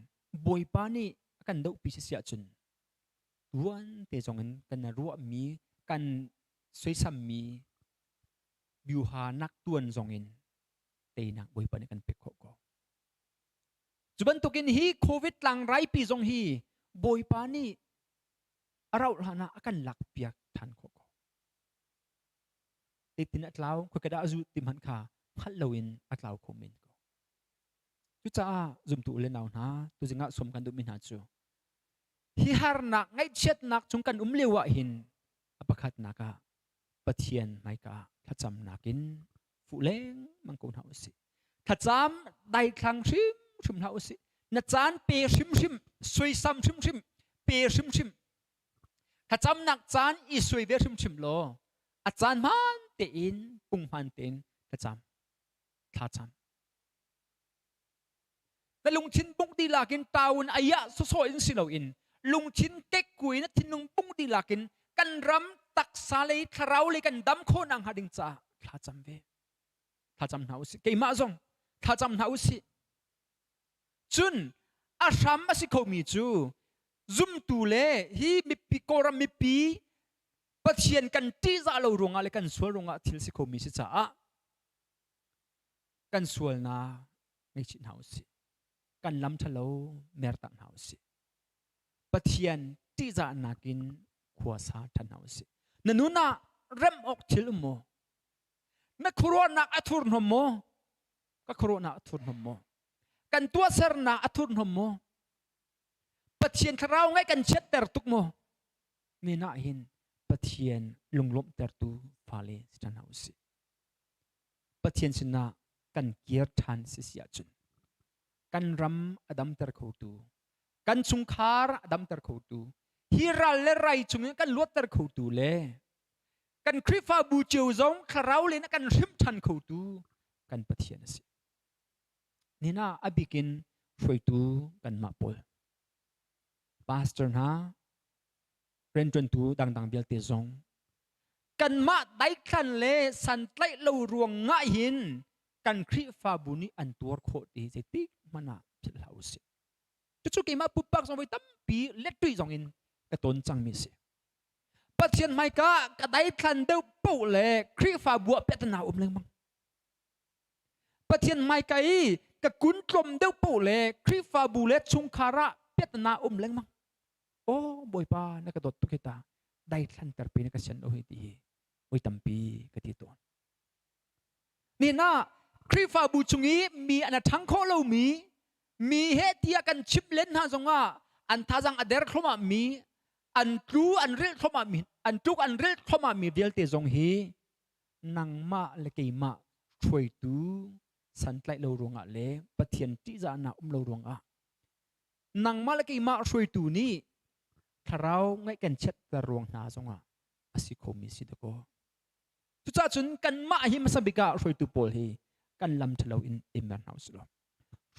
บอยปานี่กันดูพิเศษจุนวันเตจงยินกันรัวมีกันสวยซ้ำมีบิวหานักตัวนจงยินเตนักบอยปานี่กันเป็กโคโกจุบันตุกินฮีโควิดหลังไรปีจงฮีบอยปานี่เราหานะกันหลักเปียกทันโคโกติดนัดเล่าคุยกันได้จุดติมันขาฮัลโลวินอัดเล่าคอมเมนต์ก็จุดจ้าจุ่มตุเล่นเอานะตุจิงะสมกันดูมินาจูฮิฮาร์นักไงเช็ดนักจงกันเลวะหินอปขัดนักะปะเทียนไม่กะถ้าจำนักินฟูเล้งมังกุนหาสิถ้าจำได้ครั้งชิมหาสินัดจานเปย์ชิมสวยซ้ำชิมเปย์ชิมถ้าจำนักจานอีสวยเวชิมโลอาจารย์มันเตียนปุงมันเตียนถ้าจำแต่ลุงชินปุงดีลากินตาวนอายะสวยสิเราอินลุงชินเก๊กกุยนัดทินลุงปุงดีลากินกันรำตักสาเลยทราวเลยกันดำโคนังหาดิงจ้าถ้าจำเวถ้าจำหาสิเกี่ยมาจงถ้าจำหาสิจุนอาชามมาสิเขามีจูซุ่มตูเล่ฮีมิปีโกรามิปีปัจเจียนกันที่จะเราโรงอะไรกันส่วนโรงอาทิลสิเขามีสิจ้ากันส่วนน่ะไม่ชินหาสิกันล้ำทะเลเมรตังหาสิปัจเจียนที่จะนักินขวาสาทันหาสินั่นนู่นน่ะเริ่มออกทิลโมนักครัวนักอัตุรนโมก็ครัวนักอัตุรนโมกันตัวเสรนาอัตุรนโมปัจเจียนคราวไงกันเช็ดแต่ตุกโมนี่น่าเห็นปัจเจียนลุงล้มแต่ตูฟาเลสจันหาสิปัจเจียนชนะกันเกียร์ทันสิเสียจุนกันรำอดัมเตอร์เขาตูกันชุงคาร์อดัมเตอร์เขาตูฮิรัลเลไรจุงกันลวดเตอร์เขาตูเล่กันคริฟาบูเจียวจงคราวเลยนะกันริมทันเขาตูกันปัจเจียนสินี่น่าอบิกินช่วยตูกันมาปอลพาสเตอร์นะเรนจวนตูดังเบียลเตจงกันมาได้ขันเล่สันไลเรารวงง่ายหินกันคริฟาบุนีอันตัวโคดีเจติมันน่ะพิลาอุสิจุดกี่มาปุ๊บปักสมัยตั้มปีเล็กตุยจงอินกระต้นจังมิเสปัจเจียนไม่กะกระได้ขันเดาปูเล่คริฟาบัวเป็ดนาอุ้มเลี้ยงมั้งปัจเจียนไม่กะอีกะกุนกลมเดาปูเล่คริฟาบุเล่ชุงคาระเป็ดนาอุ้มเลี้ยงมั้งโอ้บอยป้านักกระโดดตุกตาได้ขันแต่ปีนักเสียนโอ้ยดีโอ้ยตั้มปีกระติตัวนี่น่ะ คริฟ้าบูจุงี้มีอันทั้งโคเรามีเหตุที่กันชิบเล่นฮะจงว่าอันท่าจังอเดร์เข้ามามีอันจูอันเรียกเข้ามามีอันจุกอันเรียกเข้ามามีเดียลเตจงฮีนังมาเลกิมาช่วยตูสันไลเรารวงอะเลปะเทียนที่จะน่าเรารวงอะนังมาเลกิมาช่วยตูนี้ถ้าเราง่ายกันเช็ดตะรวงนาจงว่าอสิโคมิสิตโกทุกท่านจุนกันมาหิมสัมบิกาช่วยตูโพลฮีกันลำทะเลอินอิมเมอร์นาสโล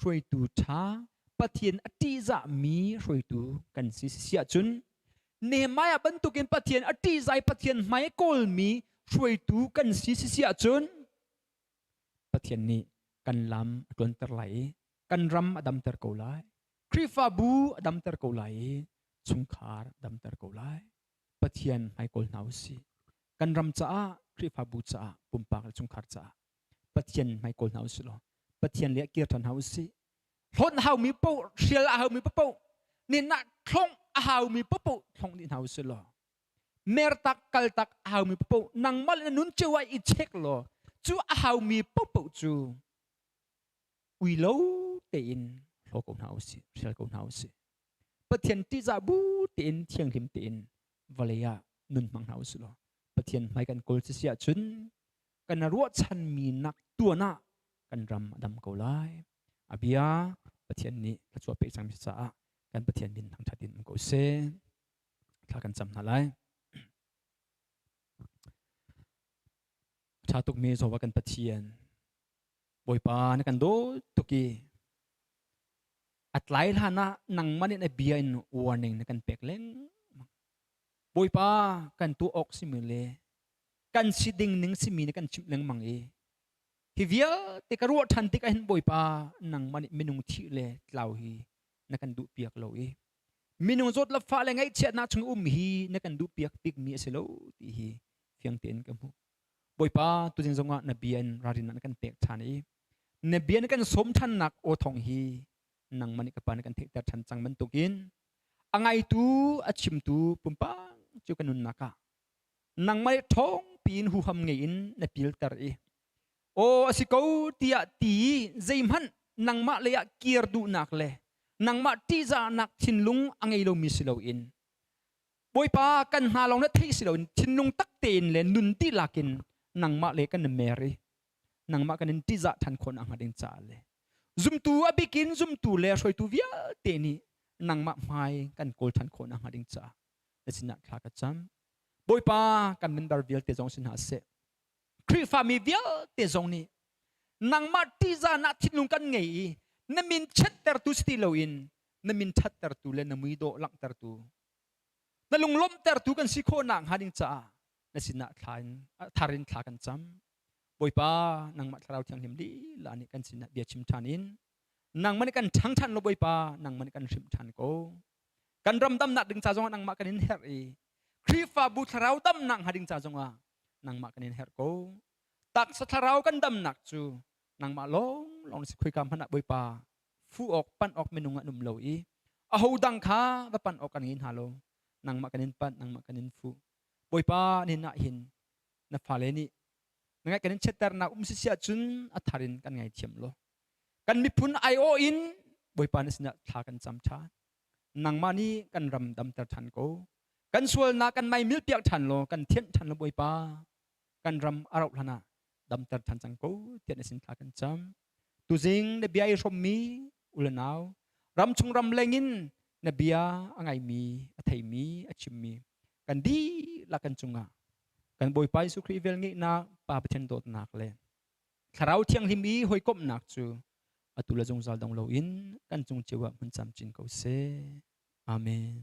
ช่วยตูช้าปะเทียนอติจะมีช่วยตูกันสิเสียจุนเนหมายบรรทุกินปะเทียนอติใจปะเทียนไม่โกลมีช่วยตูกันสิเสียจุนปะเทียนนี้กันลำกลนตะไหลกันรำอดัมตะโกไลคริฟาบูอดัมตะโกไลสุงคาร์อดัมตะโกไลปะเทียนไม่โกลนาวสิกันรำจ้าคริฟาบูจ้าปุ่มปากสุงคาร์จ้าปะเทียนไม่โกลนาวสิโลปะเทียนเลี้ยเกียรตินาวสิหนเฮามีปุ๊เชียร์เฮามีปุ๊นี่นักคลองเฮามีปุ๊คลองนี่เฮาสิโลเมรตักกัลตักเฮามีปุ๊นังมัลนุนจะว่าอีเช็คโลจูเฮามีปุ๊จูวิโลเตียนโลกเฮาสิเชียร์กเฮาสิปะเทียนที่จะบูเตียนเทียงลิมเตียนวาเลียนุนมังเฮาสิโลปะเทียนไม่กันโกลเสียจุนกันรัวชันมีนักตัวน่ะกันรำดำเกาไลอาเบียปะเทียนนี้กระจวบไปสังมิสากันปะเทียนบินทางชาดินมันก็เซ่ถ้ากันจำนั่นเลยชาตุกเมโซว่ากันปะเทียนบอยปานกันโดตุกีอัดไหลท่านะนังมันในเบียนwarningกันเป็กเล้งบอยปากันตัวออกสิมือเลกันสิดิ่งหนึ่งสิมีกันชิมเล้งมังเอฮิเวียติกรัวทันติกเห็นบอยปานังมันมินุงที่เลเหล่าฮีนักันดูเปียกเหล่าเอมินุงจดละฟ้าเลยไงเช็ดนักชงฮีนักันดูเปียกปิกมีเสลาตีฮีเฟียงเตียนกันหูบอยปาตัวจริงจงว่านเบียนรารินันกันเป็กทันเอนเบียนกันสมทันนักโอทองฮีนังมันกับปานกันเทแต่ทันจังมันตุกินอังไงตูอัชิมตูปุ่มปังจูกันนุนนักนังไม่ท้องปีนหูหำเงินในพิลเตอร์โอสิเขาตีตีใจมันนังมาเลยเกียร์ดูนักเลยนังมาที่จะนักชินลุงอังไงเรามีสิเราอินบอยปากันหาลองนัดที่สิเราอินชินลุงตักเตนเลยนุนที่ลักินนังมาเลยกันเมรีนังมากันที่จะทันคนอังดินจ่าเลยซุมตูอบิกินซุมตูเลยช่วยตูเวียเตนี่นังมาไม่กันโกลทันคนอังดินจ่าแต่สินักขากจำบอยปากันเป็นดาร์เวียลเตจงสินหาเสคริฟามีเวียลเตจงนี่นังมาที่จะนักชินลุงกันไงนั่นมินชัดเตอร์ตูสติลวินนั่นมินชัดเตอร์ตูเลยนั่นมือโดลังเตอร์ตูนั่นลุงล้มเตอร์ตูกันสิโคนังหาดินจ่านั่นสินักทารินขากจำบอยปานังมาเราเที่ยงหิมดีลานี่กันสินะเบียชิมทานินนังมันกันทั้งทันโลบอยปานังมันกันชิมทันโกกันรำดำหนักดึงจ่าจงนังมากันนินเฮรีคริฟาบุทเราดำหนักหาดึงจ่าจงนังมากันนินเฮรโกตักสทเรากันดำหนักจูนังมาลองสิคุยกันพนักบอยปาฟูออกปั้นออกเมนุงนุ่มโลอีอาหูดังข้าว่าปั้นออกกันหินฮาโลนังมากันนินปั้นนังมากันนินฟูบอยปานินน่ะหินนับฟาเลนี่นังไงกันนินเชตเตอร์นักสิเสียจุนอัฐารินกันไงเทียมโลกันมีพุนไอโออินบอยปานิสนะทากันจำชานังมานี่กันรำดำเตอร์ทันโกกันส่วนนักกันไม่มิลเปียกทันโลกันเทียนทันโลบอยปากันรำอารมณ์ลานะดำเตอร์ทันจังโกเทียนสินทากันจำตุจิงเนบียชมมีอุลนาวรำชงรำเลงินเนบียอังไงมีอัฐยมีอัชิมมีกันดีละกันจงกันบอยปาสุครีเวลงี้นะปาเปเทนโดดนักเลยถ้าเราเที่ยงหิมีหอยกบนักจูอตุลจงซาลดงโลอินกันจงเจวะมันจำจินเขาเซอาเมน